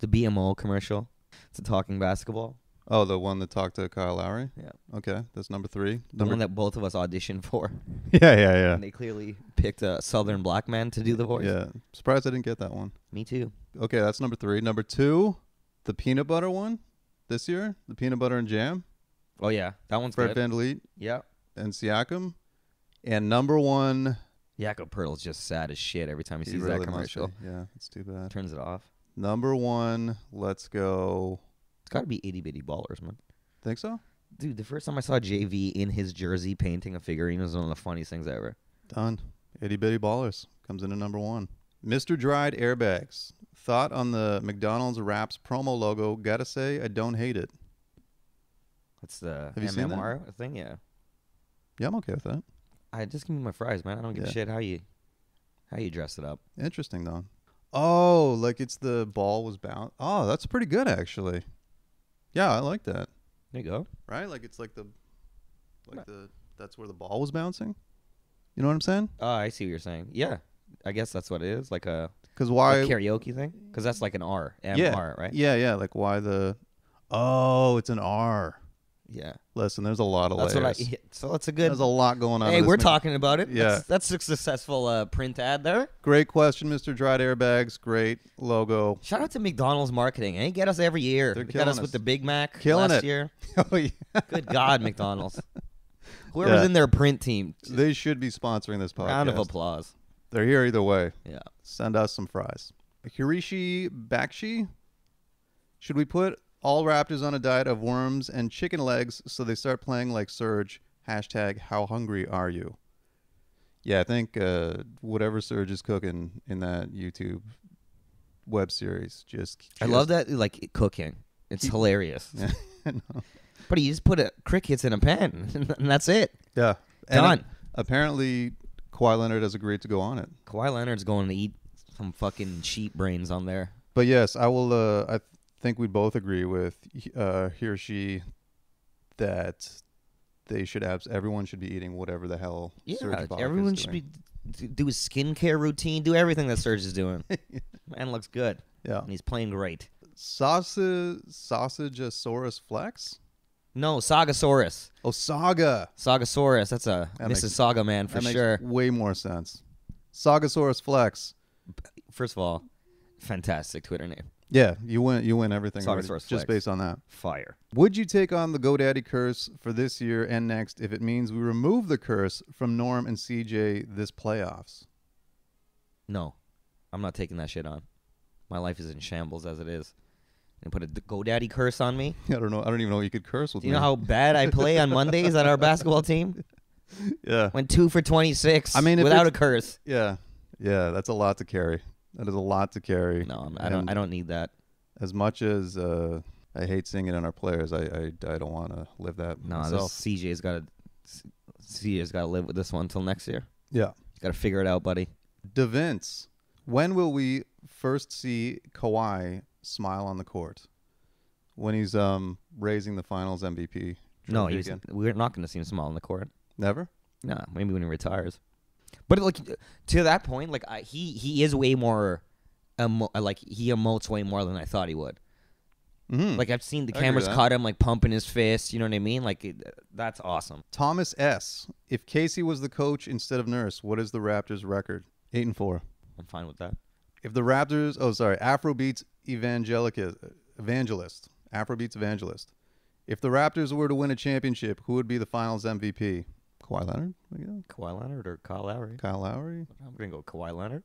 The BMO commercial. It's a talking basketball. Oh, the one that talked to Kyle Lowry? Yeah. Okay, that's number 3. The one that both of us auditioned for. Yeah. And they clearly picked a Southern black man to do the voice. Yeah. Surprised I didn't get that one. Me too. Okay, that's number 3. Number 2, the peanut butter one this year. The peanut butter and jam. Oh, yeah. That one's Fred good. VanVleet Yeah. and Siakam. And number 1. Jakob Pertl's just sad as shit every time he He sees really that must commercial. be. Yeah, it's too bad. Turns it off. Number 1, let's go. It's got to be itty bitty ballers, man. Think so? Dude, the first time I saw JV in his jersey painting a figurine was one of the funniest things ever. Done. Itty Bitty Ballers comes in at number 1. Mr. Dried Airbags. Thought on the McDonald's Wraps promo logo. Gotta say, I don't hate it. That's the Have you seen that? MMR thing, yeah. Yeah, I'm okay with that. I just give me my fries, man. I don't give a Yeah. shit how you dress it up. Interesting, though. Oh, like it's the ball was bound. Oh, that's pretty good, actually. Yeah, I like that. There you go. Right? Like it's like that's where the ball was bouncing. You know what I'm saying? Oh, I see what you're saying. Yeah. I guess that's what it is. Like a Because why? karaoke thing? Because that's like an R. Yeah. MR, right? Yeah. Like why the? Oh, it's an R. Yeah. Listen, there's a lot of That's layers. what so that's a good. There's a lot going on. Hey, in this we're ma- talking about it. Yeah. That's a successful print ad there. Great question, Mr. Dried Airbags. Great logo. Shout out to McDonald's marketing. They get us every year. They're They got killing us us. with the Big Mac Killing last it. year. Oh yeah. Good God, McDonald's. Whoever's Yeah. in their print team, They should be sponsoring this podcast. round of applause. They're here either way. Yeah. Send us some fries. Hirishi Bakshi. Should we put all Raptors on a diet of worms and chicken legs so they start playing like Surge? Hashtag how hungry are you? Yeah, I think whatever Surge is cooking in that YouTube web series just I love that, like, cooking. It's hilarious. Yeah, I know. But you just put crickets in a pan, and that's it. Yeah. And Done. Apparently, Kawhi Leonard has agreed to go on it. Kawhi Leonard's going to eat some fucking sheep brains on there. But yes, I will. I think we both agree with he or she that they should everyone should be eating whatever the hell. Yeah, Serge Ibaka everyone is should doing. do his skincare routine, do everything that Serge is doing. Man looks good, Yeah. and he's playing great. Sausagesaurus Flex. No, Sagasaurus. Oh, Saga. Sagasaurus. That's a That makes- Mississauga man for That makes sure. way more sense. Sagasaurus Flex. First of all, fantastic Twitter name. Yeah, you win everything Soccer already, Source just flex. based on that. Fire. Would you take on the GoDaddy curse for this year and next if it means we remove the curse from Norm and CJ this playoffs? No, I'm not taking that shit on. My life is in shambles as it is. And put a GoDaddy curse on me. I don't know. I don't even know you could curse with Do me. you know how bad I play on Mondays on our basketball team? Yeah. Went 2 for 26. I mean, if without a it's- curse. Yeah. Yeah, that's a lot to carry. That is a lot to carry. No, I And don't need that. As much as I hate seeing it on our players, I don't want to live that No, myself. CJ's got to live with this one until next year. Yeah. He's got to figure it out, buddy. DeVince, when will we first see Kawhi smile on the court? When he's raising the Finals MVP? No, trophy again? we're not going to see him small on the court. Never. No, maybe when he retires. But like to that point, like he is way more, like he emotes way more than I thought he would. Mm-hmm. Like I've seen the I agree cameras with that. caught him like pumping his fist. You know what I mean? Like that's awesome. Thomas S. If Casey was the coach instead of Nurse, what is the Raptors' record? 8-4. I'm fine with that. If the Raptors, Afrobeats evangelist. Afrobeats evangelist. If the Raptors were to win a championship, who would be the Finals MVP? Kawhi Leonard? Kawhi Leonard or Kyle Lowry? Kyle Lowry? I'm gonna go Kawhi Leonard.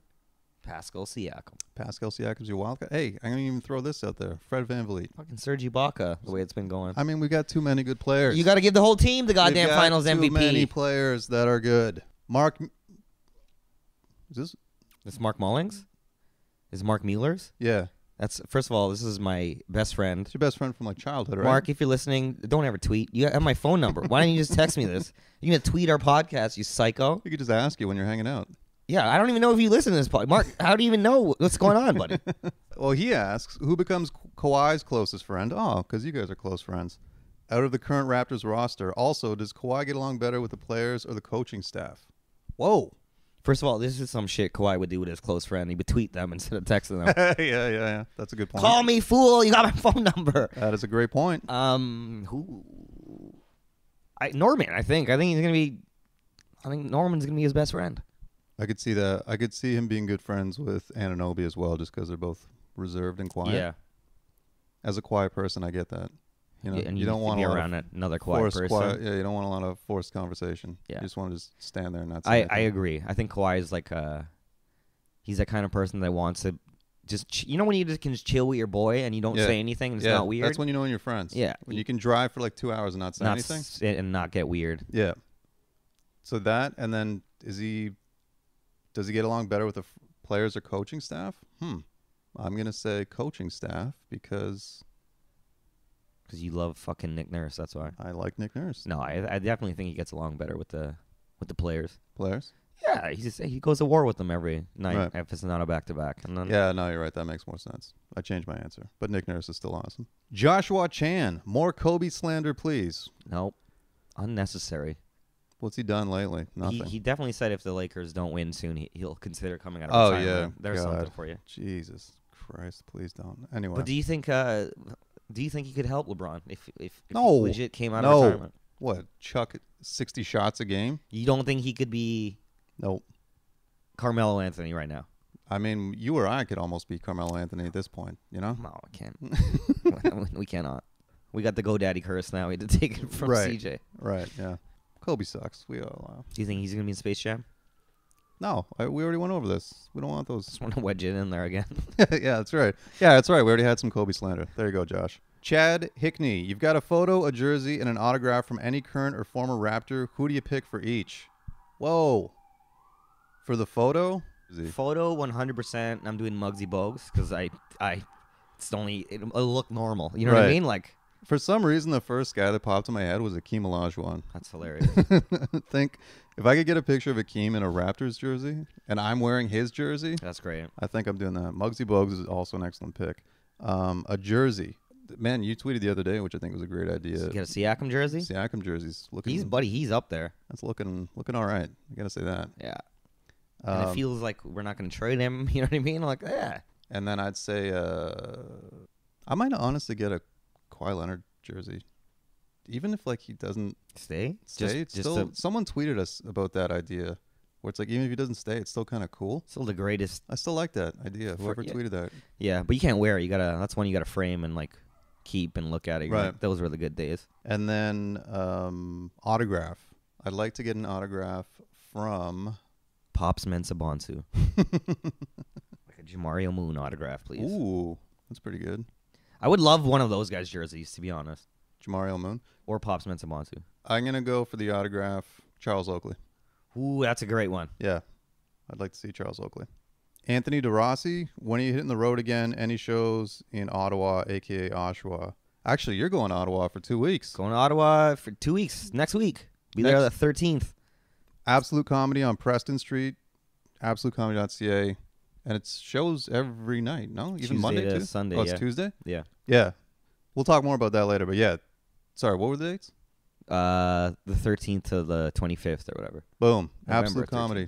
Pascal Siakam. Pascal Siakam's your wildcat. Hey, I'm gonna even throw this out there. Fred VanVleet. Fucking Serge Ibaka. The way it's been going. I mean, we got too many good players. You got to give the whole team the goddamn We've got Finals too MVP. many players that are good. Mark, is this? This Mark Mullings? Is Mark Mueller's? Yeah, That's first of all, this is my best friend. it's your best friend from like childhood, right? Mark, if you're listening, don't ever tweet. You have my phone number. Why don't you just text me this? You're gonna tweet our podcast, you psycho. You could just ask you when you're hanging out. Yeah, I don't even know if you listen to this podcast. Mark, how do you even know what's going on, buddy? Well, he asks, who becomes Kawhi's closest friend? Oh, because you guys are close friends. Out of the current Raptors roster, also, does Kawhi get along better with the players or the coaching staff? Whoa. First of all, this is some shit Kawhi would do with his close friend. He would tweet them instead of texting them. yeah. That's a good point. Call me, fool. You got my phone number. That is a great point. Who? Norman. I think he's gonna be. I think Norman's gonna be his best friend. I could see that. I could see him being good friends with Anunoby as well, just because they're both reserved and quiet. Yeah. As a quiet person, I get that. You know, Yeah, and you don't want to be a lot around of another quiet forced person. Yeah, you don't want a lot of forced conversation. Yeah. You just want to just stand there and not say I anything. agree. I think Kawhi is like he's that kind of person that wants to just you know when you just can just chill with your boy and you don't Yeah. say anything and it's Yeah, not weird. That's when you know when you're friends. Yeah. When you can drive for like 2 hours and not say anything. Sit and not get weird. Yeah. So that, and then does he get along better with the players or coaching staff? I'm gonna say coaching staff because You love fucking Nick Nurse. That's why. I like Nick Nurse. No, I definitely think he gets along better with the players. Players? Yeah, he goes to war with them every night Right. if it's not a back to back. And then Yeah, no, you're right. That makes more sense. I changed my answer, but Nick Nurse is still awesome. Joshua Chan, more Kobe slander, please. nope, unnecessary. What's he done lately? Nothing. He definitely said if the Lakers don't win soon, he'll consider coming out of Oh, retirement. yeah. There's God. something for you. Jesus Christ, please don't. Anyway, But do you think he could help LeBron if No. he legit came out No. of retirement? what? Chuck 60 shots a game? You don't think he could be Nope. Carmelo Anthony right now? I mean, you or I could almost be Carmelo Anthony at this point, you know? No, I can't. We cannot. We got the GoDaddy curse now. We had to take it from Right. CJ. Right, yeah. Kobe sucks. We all Do you think he's gonna be in Space Jam? No, we already went over this. We don't want those. Just want to wedge it in there again. Yeah, that's right. Yeah, that's right. We already had some Kobe slander. There you go, Josh. Chad Hickney, you've got a photo, a jersey, and an autograph from any current or former Raptor. Who do you pick for each? Whoa. For the photo? Photo 100%. I'm doing Muggsy Bogues because it's only it'll look normal. You know what I Right. mean? Like For some reason, the first guy that popped in my head was Akeem Olajuwon. that's hilarious. Think if I could get a picture of Akeem in a Raptors jersey and I'm wearing his jersey, That's great. I think I'm doing that. Muggsy Bogues is also an excellent pick. A jersey. Man, you tweeted the other day, which I think was a great idea. You get a Siakam jersey. Siakam jersey's looking. He's up there. That's looking all right. I gotta say that. Yeah. And it feels like we're not going to trade him. You know what I mean? Like, yeah. And then I'd say I might honestly get a Kawhi Leonard jersey, even if like he doesn't Stay. stay. It's still, someone tweeted us about that idea, where it's like even if he doesn't stay, it's still kind of cool. Still the greatest. I still like that idea. Whoever yeah. tweeted that. Yeah, but you can't wear it. That's one you gotta frame and like keep and look at it. You're Right. like, those were the good days. And then autograph. I'd like to get an autograph from Pops Mensah-Bonsu. Like a Jamario Moon autograph, please. Ooh, that's pretty good. I would love one of those guys' jerseys, to be honest. Jamario Moon. Or Pops Mensah-Bonsu. I'm going to go for the autograph, Charles Oakley. Ooh, that's a great one. Yeah, I'd like to see Charles Oakley. Anthony DeRossi, when are you hitting the road again? Any shows in Ottawa, a.k.a. Oshawa? Actually, you're going to Ottawa for 2 weeks. Going to Ottawa for 2 weeks. Next week. Be there the 13th. Absolute Comedy on Preston Street, absolutecomedy.ca. And it's shows every night, no? Even Tuesday Monday, to too? Sunday, Oh, it's yeah. Tuesday? Yeah. Yeah. We'll talk more about that later, but yeah. Sorry, what were the dates? The 13th to the 25th or whatever. Boom. November Absolute 13th. Comedy.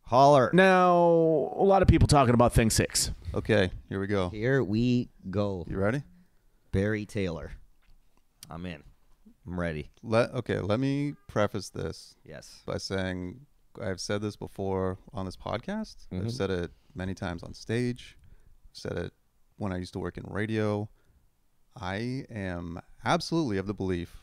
Holler. Now, a lot of people talking about Thing 6. Okay, here we go. Here we go. You ready? Barry Taylor. I'm in. I'm ready. Let me preface this Yes. by saying I've said this before on this podcast. Mhm. I've said it many times on stage. I've said it when I used to work in radio. I am absolutely of the belief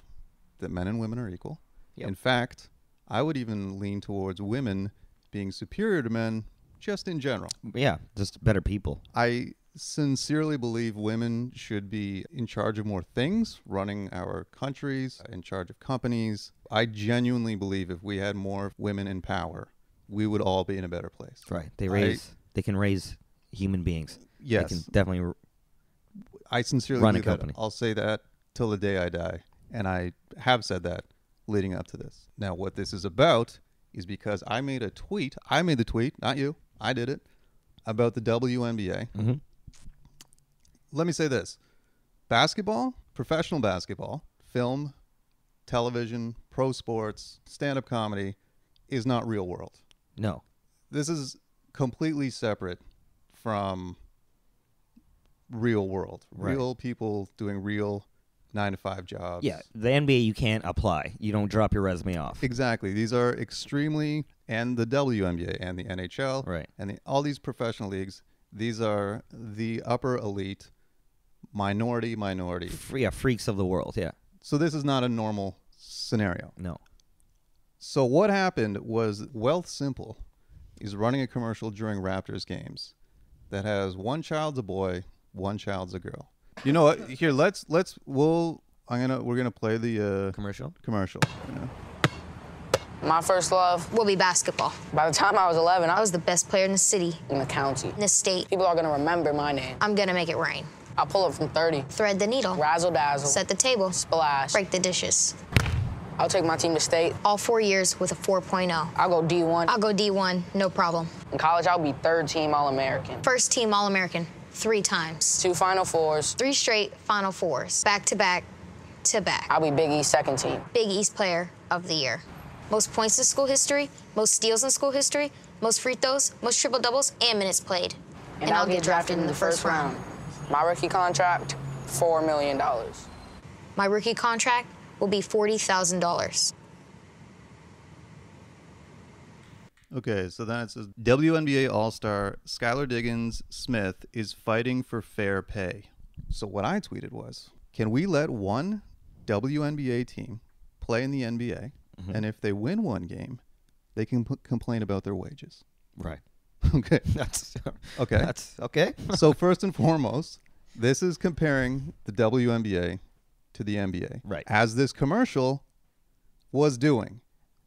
that men and women are equal. Yep. In fact, I would even lean towards women being superior to men just in general. Yeah, just better people. I sincerely believe women should be in charge of more things, running our countries, in charge of companies. I genuinely believe if we had more women in power, we would all be in a better place. Right. They can raise human beings. Yes. They can definitely I sincerely run a believe that. company. I'll say that till the day I die. And I have said that leading up to this. Now, what this is about is because I made a tweet. I made the tweet, not you. I did it, about the WNBA. Mm-hmm. Let me say this. Basketball, professional basketball, film, television, pro sports, stand-up comedy is not real world. No. This is completely separate from real world. Right. Real people doing real 9-to-5 jobs. Yeah, the NBA you can't apply. You don't drop your resume off. Exactly. These are extremely, and the WNBA and the NHL, Right. and all these professional leagues, these are the upper elite, minority. Freaks of the world. Yeah. So this is not a normal scenario. No. So what happened was Wealth Simple is running a commercial during Raptors games that has one child's a boy, one child's a girl. You know what? Here, we're gonna play the Commercial. You know? My first love will be basketball. By the time I was 11, I was the best player in the city, in the county. in the state. People are gonna remember my name. I'm gonna make it rain. I'll pull up from 30, Thread the needle. razzle dazzle, Set the table. splash. Break the dishes. I'll take my team to state. All 4 years with a 4.0. I'll go D1. I'll go D1, no problem. In college, I'll be third team All-American. First team All-American 3 times. 2 Final Fours. 3 straight Final Fours. Back to back to back. I'll be Big East second team. Big East Player of the Year. Most points in school history, most steals in school history, most free throws, most triple doubles, and minutes played. And I'll get drafted in the first round. My rookie contract, $4 million. My rookie contract will be $40,000. Okay, so then it says WNBA All-Star Skylar Diggins-Smith is fighting for fair pay. So what I tweeted was, can we let one WNBA team play in the NBA, and if they win one game, they can complain about their wages? Right. Okay. That's Okay. That's okay. So first and foremost, this is comparing the WNBA to the NBA. Right. As this commercial was doing.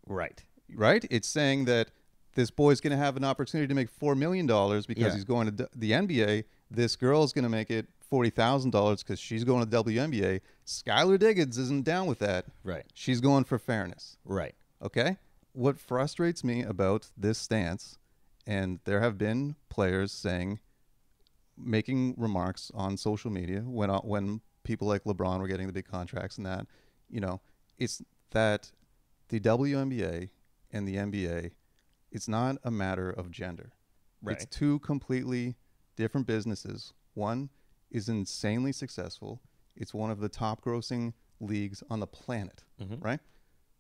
Right. Right? It's saying that this boy's going to have an opportunity to make $4 million because Yeah. he's going to the NBA. This girl's going to make it $40,000 because she's going to WNBA. Skylar Diggins isn't down with that. Right. She's going for fairness. Right. Okay? What frustrates me about this stance, and there have been players making remarks on social media when people like LeBron were getting the big contracts and that, it's that the WNBA and the NBA, it's not a matter of gender. Right. It's two completely different businesses. One is insanely successful. It's one of the top grossing leagues on the planet, right?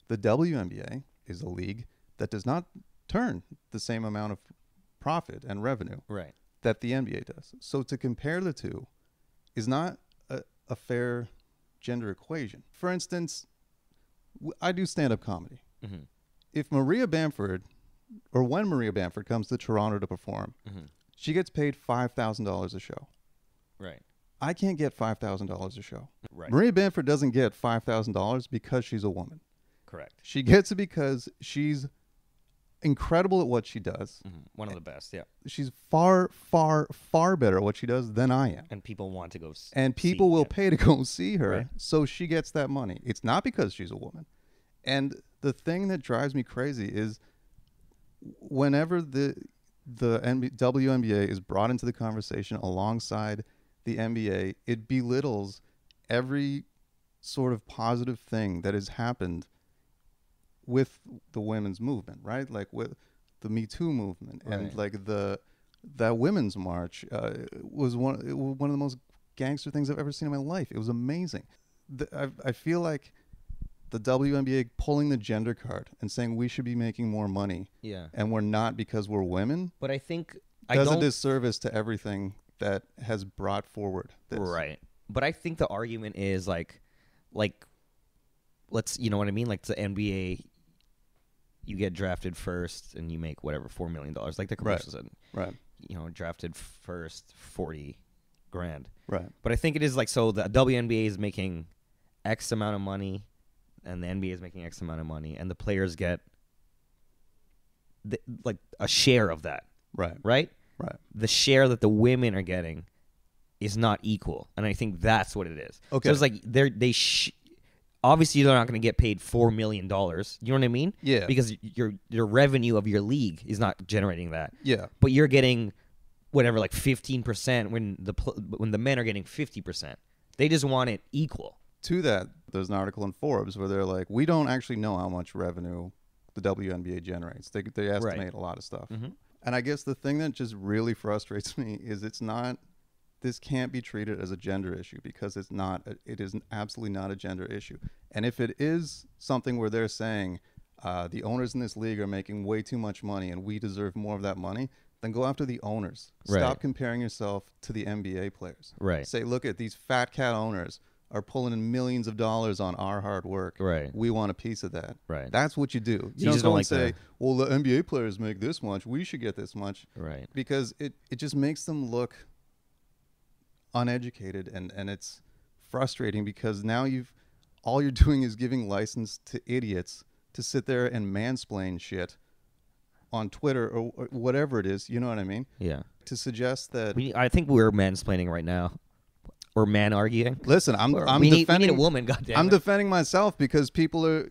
The WNBA is a league that does not turn the same amount of profit and revenue Right. that the NBA does. So to compare the two is not a fair gender equation. For instance, I do stand-up comedy. Mm-hmm. If Maria Bamford, or when Maria Bamford comes to Toronto to perform, she gets paid $5,000 a show. Right. I can't get $5,000 a show. Right. Maria Bamford doesn't get $5,000 because she's a woman. Correct. She gets it because she's incredible at what she does. One of the best, yeah. She's far, far, far better at what she does than I am. And people want to go And people will yeah. pay to go see her, Right. so she gets that money. It's not because she's a woman. And the thing that drives me crazy is whenever the WNBA is brought into the conversation alongside the NBA, it belittles every sort of positive thing that has happened with the women's movement, right? Like with the Me Too movement, and Right. like that women's march was one of the most gangster things I've ever seen in my life. It was amazing. I feel like the WNBA pulling the gender card and saying we should be making more money, Yeah. and we're not because we're women, But I think does a disservice to everything that has brought forward this. Right. But I think the argument is like let's, you know what I mean? Like the NBA, you get drafted first and you make whatever $4 million, like the commercial said. Right. You know, drafted first, 40 grand. Right. But I think it is like, so the WNBA is making X amount of money and the NBA is making X amount of money, and the players get like a share of that, Right. right? Right. The share that the women are getting is not equal, and I think that's what it is. Okay. So it's like obviously they're not going to get paid $4 million. You know what I mean? Yeah. Because your revenue of your league is not generating that. Yeah. But you're getting whatever, like 15% when the men are getting 50%. They just want it equal. To that, there's an article in Forbes where they're like, we don't actually know how much revenue the WNBA generates. They estimate a lot of stuff. And I guess the thing that just really frustrates me is this can't be treated as a gender issue, because it is absolutely not a gender issue. And if it is something where they're saying the owners in this league are making way too much money and we deserve more of that money, then go after the owners. Right. Stop comparing yourself to the NBA players. Right. Say, look at these fat cat owners are pulling in millions of dollars on our hard work. Right. We want a piece of that. Right. That's what you do. You don't just go don't and like say, well, the NBA players make this much, we should get this much. Right. Because it just makes them look uneducated, and it's frustrating because now all you're doing is giving license to idiots to sit there and mansplain shit on Twitter or whatever it is. You know what I mean? Yeah. To suggest that. I think we're mansplaining right now. We're man arguing. Listen, I'm we defending. need a woman. Goddamn. I'm defending myself because people are,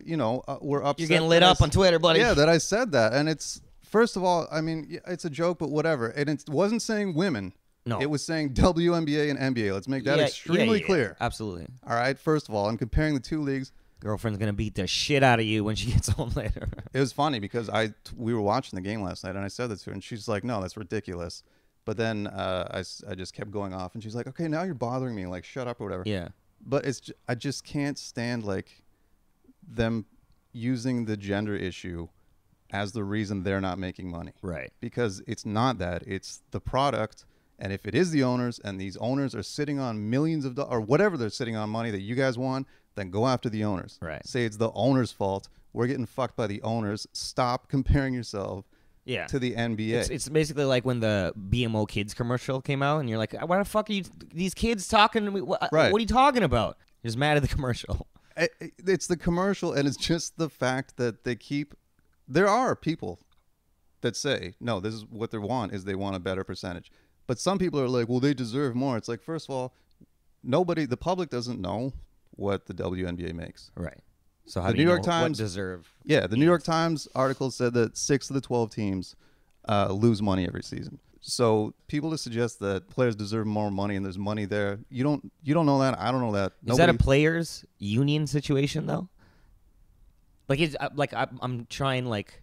we're upset. You're getting lit up on Twitter, buddy. Yeah, that I said that, and it's first of all, I mean, it's a joke, but whatever. And it wasn't saying women. No. It was saying WNBA and NBA. Let's make that extremely clear. Absolutely. All right. First of all, I'm comparing the two leagues. Girlfriend's gonna beat the shit out of you when she gets home later. It was funny because we were watching the game last night, and I said that to her, and she's like, "No, that's ridiculous." But then I just kept going off, and she's like, "Okay, now you're bothering me. Like, shut up or whatever." Yeah. But I just can't stand like them using the gender issue as the reason they're not making money. Right. Because it's not that. It's the product. And if it is the owners, and these owners are sitting on millions of dollars or whatever they're sitting on money that you guys want, then go after the owners. Right. Say it's the owners' fault. We're getting fucked by the owners. Stop comparing yourself to the NBA. It's basically like when the BMO Kids commercial came out, and you're like, why the fuck are these kids talking to me? What are you talking about? You're just mad at the commercial. It's the commercial, and it's just the fact that there are people that say, no, this is what they want a better percentage. But some people are like, well, they deserve more. It's like, first of all, the public doesn't know what the WNBA makes. Right. So how the do New you York know Times what deserve? Yeah, the New York Times article said that 6 of the 12 teams lose money every season. So people to suggest that players deserve more money and there's money there, you don't know that. I don't know that. Is that a players' union situation though? Like I'm trying like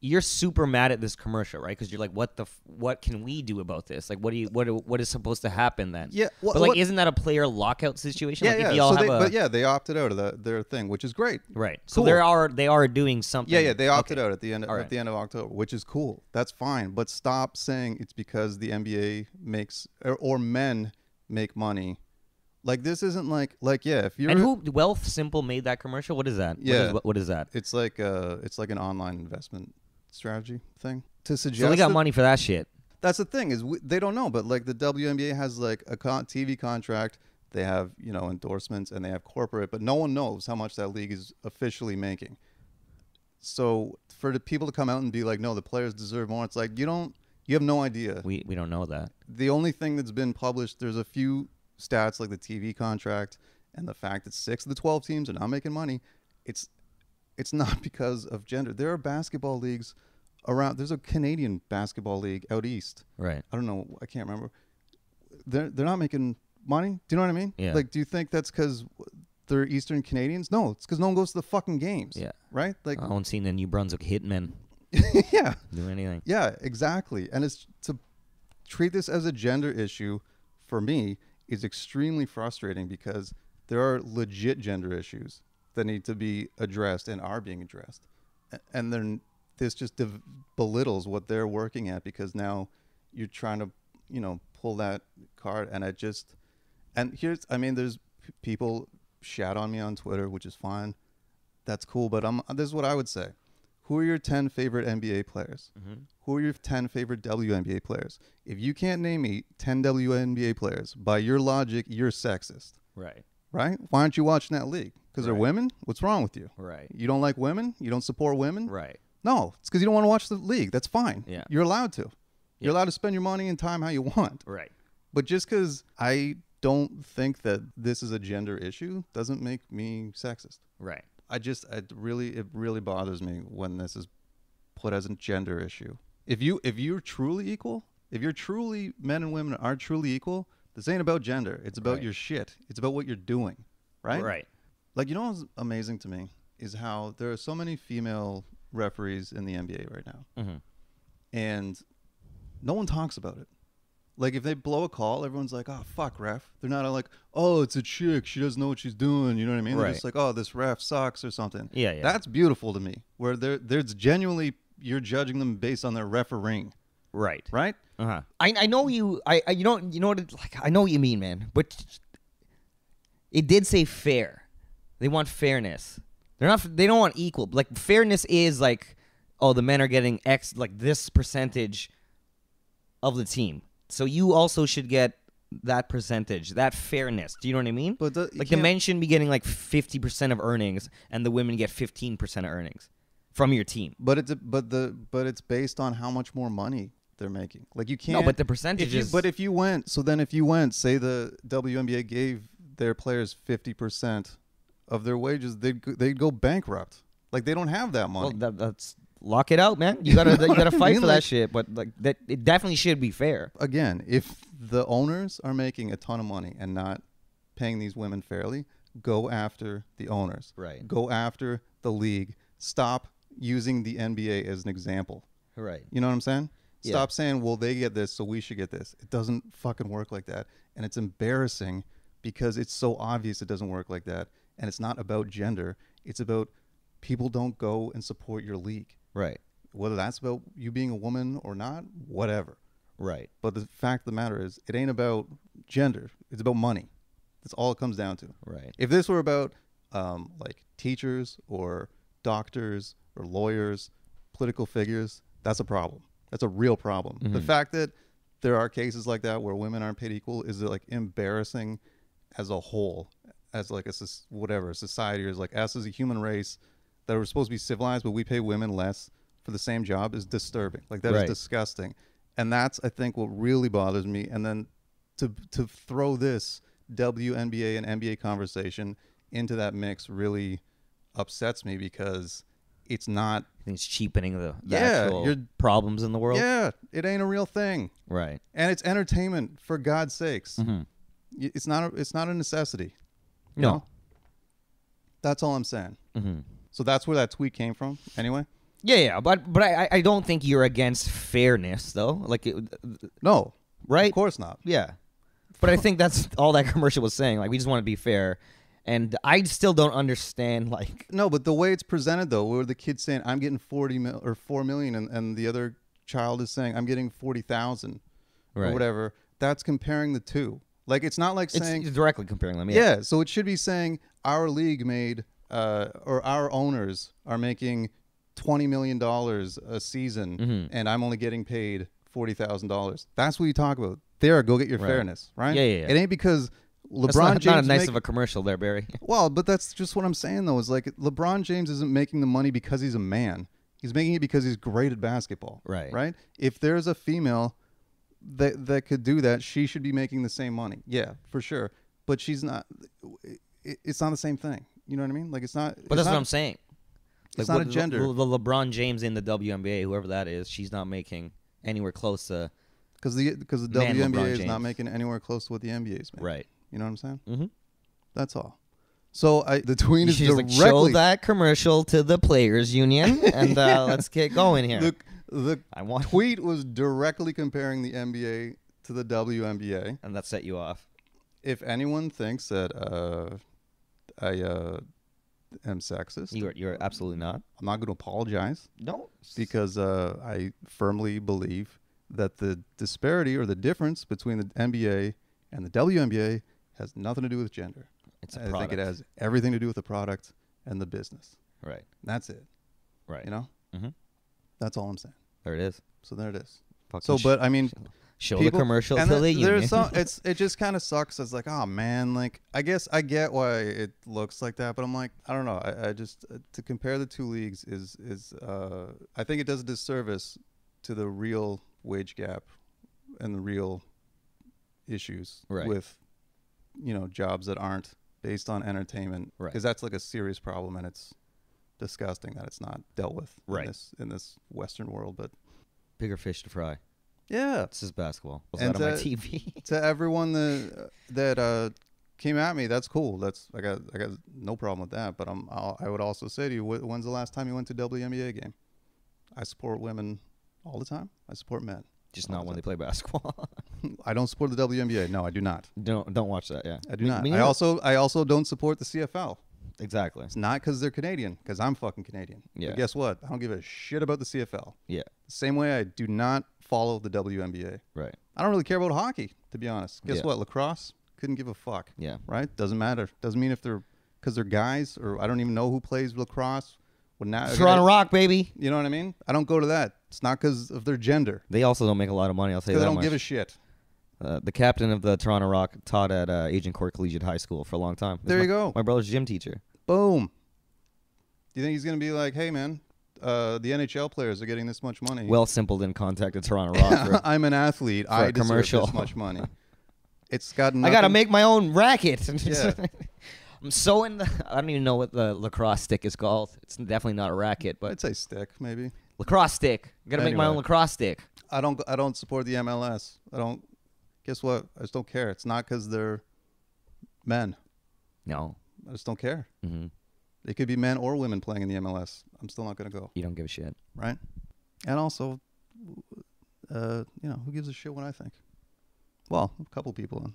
you're super mad at this commercial, right? Because you're like, what can we do about this? Like, what is supposed to happen then? Yeah, but like, isn't that a player lockout situation? Yeah, like, yeah. If y'all But yeah, they opted out of their thing, which is great. Right. Cool. So they are doing something. Yeah, they opted out at the end Right. at the end of October, which is cool. That's fine. But stop saying it's because the NBA makes or men make money. Like this isn't like yeah. If you're And who Wealth Simple made that commercial? What is that? Yeah. What is that? it's like an online investment strategy thing to suggest. So they got that- money for that shit. That's the thing is they don't know, but like the WNBA has like a TV contract. They have endorsements and they have corporate, but no one knows how much that league is officially making. So for the people to come out and be like, no, the players deserve more. It's like you have no idea. We don't know that. The only thing that's been published, there's a few stats like the TV contract and the fact that 6 of the 12 teams are not making money. It's not because of gender. There are basketball leagues around. There's a Canadian basketball league out east. Right. I don't know. I can't remember. They're not making money. Do you know what I mean? Yeah. Like, do you think that's because they're Eastern Canadians? No, it's because no one goes to the fucking games. Yeah. Right? Like, I haven't seen the New Brunswick Hitmen yeah. do anything. Yeah, exactly. And it's to treat this as a gender issue for me is extremely frustrating because there are legit gender issues that need to be addressed and are being addressed. And then this just belittles what they're working at because now you're trying to, pull that card. And there's people shat on me on Twitter, which is fine. That's cool. But this is what I would say. Who are your 10 favorite NBA players? Mm-hmm. Who are your 10 favorite WNBA players? If you can't name me 10 WNBA players, by your logic, you're sexist. Right. Right? Why aren't you watching that league? Because they're Right. women? What's wrong with you? Right. You don't like women? You don't support women? Right. No, it's because you don't want to watch the league. That's fine. Yeah. You're allowed to. Yeah. You're allowed to spend your money and time how you want. Right. But just because I don't think that this is a gender issue doesn't make me sexist. Right. It really bothers me when this is put as a gender issue. If you're truly equal, if you're truly men and women are truly equal, this ain't about gender. It's about Right. your shit. It's about what you're doing, right? Right. Like what's amazing to me is how there are so many female referees in the NBA right now, Mm-hmm. and no one talks about it. Like if they blow a call, everyone's like, "Oh fuck, ref." They're not like, "Oh, it's a chick. She doesn't know what she's doing." You know what I mean? They're Right. just like, "Oh, this ref sucks" or something. Yeah, yeah. That's beautiful to me. Where there's genuinely you're judging them based on their refereeing, Right. right? Uh-huh. I know you. You know what? Like I know what you mean, man. But it did say fair. They want fairness. They don't want equal. Like fairness is like, oh, the men are getting X, like this percentage of the team. So you also should get that percentage, that fairness. Do you know what I mean? But like the men shouldn't be getting like 50% of earnings, and the women get 15% of earnings from your team. But it's based on how much more money they're making. Like you can't. No, but the percentages. But if you went, say the WNBA gave their players 50% of their wages, they'd go bankrupt. Like they don't have that money. Well, that's lock it out, man. You gotta fight for Like- that shit. But like that, it definitely should be fair. Again, if the owners are making a ton of money and not paying these women fairly, go after the owners. Right. Go after the league. Stop using the NBA as an example. Right. You know what I'm saying? Yeah. Stop saying, well, they get this, so we should get this. It doesn't fucking work like that. And it's embarrassing because it's so obvious it doesn't work like that. And it's not about gender. It's about people don't go and support your league. Right. Whether that's about you being a woman or not, whatever. Right. But the fact of the matter is, it ain't about gender. It's about money. That's all it comes down to. Right. If this were about like teachers or doctors or lawyers, political figures, that's a problem. That's a real problem. Mm-hmm. The fact that there are cases like that where women aren't paid equal is like embarrassing as a whole, as like a society, or as like us as a human race that are supposed to be civilized, but we pay women less for the same job is disturbing. Like that is Right. disgusting. And that's, I think, what really bothers me. And then to throw this WNBA and NBA conversation into that mix really upsets me because it's not. I think it's cheapening the Yeah, actual you're- problems in the world. Yeah, it ain't a real thing. Right. And it's entertainment, for God's sakes. Mhm. It's not a necessity. you No. know? That's all I'm saying. Mm-hmm. So that's where that tweet came from. Anyway, Yeah, but I don't think you're against fairness though. Like, No, right? of course not. Yeah, but I think that's all that commercial was saying. Like, we just want to be fair, and I still don't understand. Like, No, but the way it's presented though, where the kid's saying I'm getting 4 million, and the other child is saying I'm getting 40,000 or Right. whatever. That's comparing the two. Like, it's not like saying it's directly comparing them. yeah. So it should be saying our league made or our owners are making $20 million a season, Mm-hmm. and I'm only getting paid $40,000. That's what you talk about. There, go get your fairness, right? Yeah. It ain't because That's LeBron not James a nice of a commercial there, Barry. well, but that's just what I'm saying though. Is like LeBron James isn't making the money because he's a man. He's making it because he's great at basketball. Right. Right. If there's a female that could do that, she should be making the same money. Yeah, for sure. But she's not. It's not the same thing. You know what I mean? Like, it's not. But that's what I'm saying. It's not a gender. The LeBron James in the WNBA, whoever that is, she's not making anywhere close to. Because the Man, WNBA LeBron is not James. making anywhere close to what the NBA is making. Right. You know what I'm saying? Mm-hmm. That's all. So the tweet You is should just, like, directly show that commercial to the players union, and let's get going here. the I want tweet was directly comparing the NBA to the WNBA. and that set you off. If anyone thinks that I am sexist, You're absolutely not. I'm not going to apologize No. because I firmly believe that the disparity or the difference between the NBA and the WNBA has nothing to do with gender. It's a I think product. it has everything to do with the product and the business. Right. That's it. Right. You know? Mm-hmm. That's all I'm saying. There it is. So there it is. Fucking So, but I mean, show people- the commercial and to the union. there's some. It just kind of sucks. It's like, oh man, like I guess I get why it looks like that, but I'm like, I don't know. I just to compare the two leagues is I think it does a disservice to the real wage gap and the real issues Right. with jobs that aren't based on entertainment, Right. because that's like a serious problem, and it's disgusting that it's not dealt with Right. in this Western world. But Bigger fish to fry. yeah, This is basketball. Was And that on my to- TV? to everyone that came at me, that's cool. That's I got no problem with that. But I would also say to you, when's the last time you went to a WNBA game? I support women all the time. I support men. Just not when they play basketball. I don't support the WNBA. No, I do not. Don't watch that. Yeah, I do not. Me I neither. also don't support the CFL. Exactly. It's not because they're Canadian, because I'm fucking Canadian. Yeah. But guess what? I don't give a shit about the CFL. Yeah. The same way I do not follow the WNBA. Right. I don't really care about hockey, to be honest. Guess Yeah. what? Lacrosse, couldn't give a fuck. Yeah. Right? Doesn't matter. Doesn't mean if because they're guys, or I don't even know who plays lacrosse. Well, now, Toronto Rock, baby. You know what I mean? I don't go to that. It's not because of their gender. They also don't make a lot of money. I'll say Because that I don't much. give a shit. The captain of the Toronto Rock taught at Agincourt Collegiate High School for a long time. There you go. My brother's gym teacher. Boom. Do you think he's going to be like, hey, man, the NHL players are getting this much money. Well, Simpleton contacted Toronto Rock. For, I'm an athlete. for I a deserve commercial. this much money. It's got nothing. I got to make my own racket. Yeah. I'm so in the... I don't even know what the lacrosse stick is called. It's definitely not a racket, but I'd say stick, maybe. lacrosse stick. Got to make my Anyway. own lacrosse stick. I don't support the MLS. I don't. Guess what? I just don't care. It's not because they're men. No. I just don't care. Mm-hmm. They could be men or women playing in the MLS. I'm still not going to go. You don't give a shit. Right? And also, who gives a shit what I think? Well, a couple people.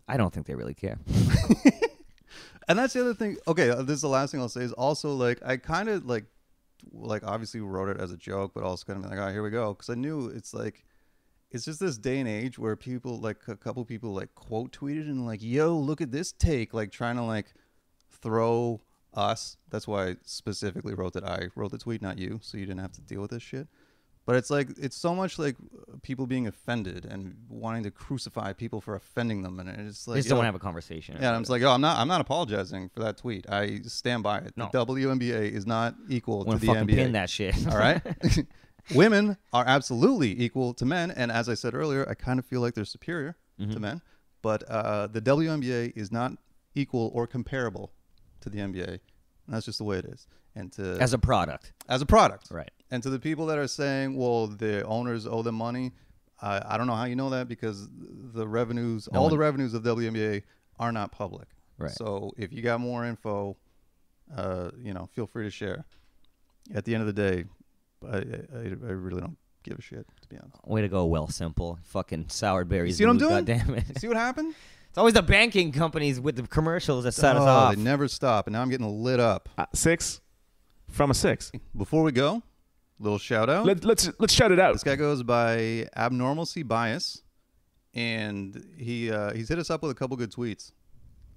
I don't think they really care. And that's the other thing. Okay, this is the last thing I'll say is also, like, I kind of like obviously wrote it as a joke, but also kind of like, all right, here we go. Because I knew it's like, it's just this day and age where people, like, a couple people like quote tweeted and like, yo, look at this take, like trying to like throw us. That's why I specifically wrote that I wrote the tweet, not you, so you didn't have to deal with this shit. But it's like, it's so much like people being offended and wanting to crucify people for offending them, and it's like, They just don't want to have a conversation. yeah, and I'm just like, I'm not apologizing for that tweet. I stand by it. No. The WNBA is not equal Want to to the fucking NBA. pin that shit. All right. Women are absolutely equal to men, and as I said earlier, I kind of feel like they're superior to men. But the WNBA is not equal or comparable to the NBA, and that's just the way it is. And to As a product. as a product, Right. And to the people that are saying, well, the owners owe them money, I don't know how you know that, because the revenues, the revenues of WNBA are not public. Right. So if you got more info, feel free to share. At the end of the day, I really don't give a shit, to be honest. Way to go, Well Simple. Fucking sour berries. See what I'm doing? God damn it. You see what happened? It's always the banking companies with the commercials that set us off. They never stop, and now I'm getting lit up. 6 from a 6. Before we go, little shout out. Let's shout it out. This guy goes by Abnormalcy Bias, and he's hit us up with a couple good tweets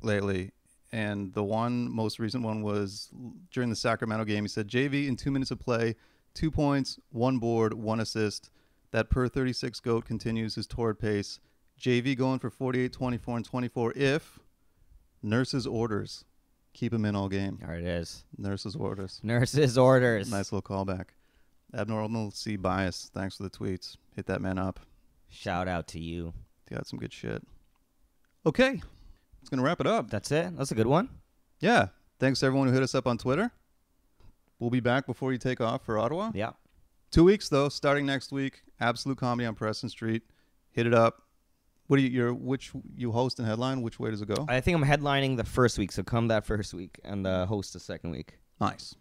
lately. And the most recent one was during the Sacramento game. He said, JV in 2 minutes of play, 2 points, 1 board, 1 assist. That per 36 GOAT continues his torrid pace. JV going for 48, 24, and 24 if nurses orders. Keep him in all game. There it is. Nurses orders. Nurses orders. Nice little callback. Abnormal C Bias. Thanks for the tweets. Hit that man up. Shout out to you. Got some good shit. Okay. It's going to wrap it up. That's it. That's a good one. Yeah. Thanks to everyone who hit us up on Twitter. We'll be back before you take off for Ottawa. Yeah. 2 weeks, though, starting next week. Absolute Comedy on Preston Street. Hit it up. What do you host and headline? Which way does it go? I think I'm headlining the first week, so come that first week and host the second week. Nice.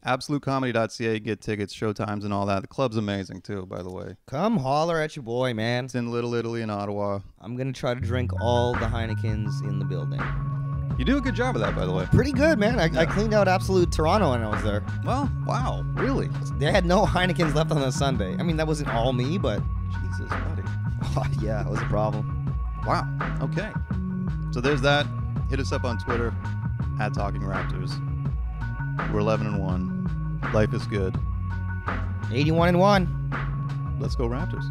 AbsoluteComedy.ca. Get tickets, showtimes, and all that. The club's amazing, too, by the way. Come holler at your boy, man. It's in Little Italy in Ottawa. I'm going to try to drink all the Heinekens in the building. You do a good job of that, by the way. Pretty good, man. I cleaned out Absolute Toronto when I was there. Well, wow. Really? They had no Heinekens left on a Sunday. I mean, that wasn't all me, but... Jesus, buddy. Oh, yeah, it was a problem. Wow. Okay. So there's that. Hit us up on Twitter at Talking Raptors. We're 11-1. Life is good. 81-1. Let's go Raptors.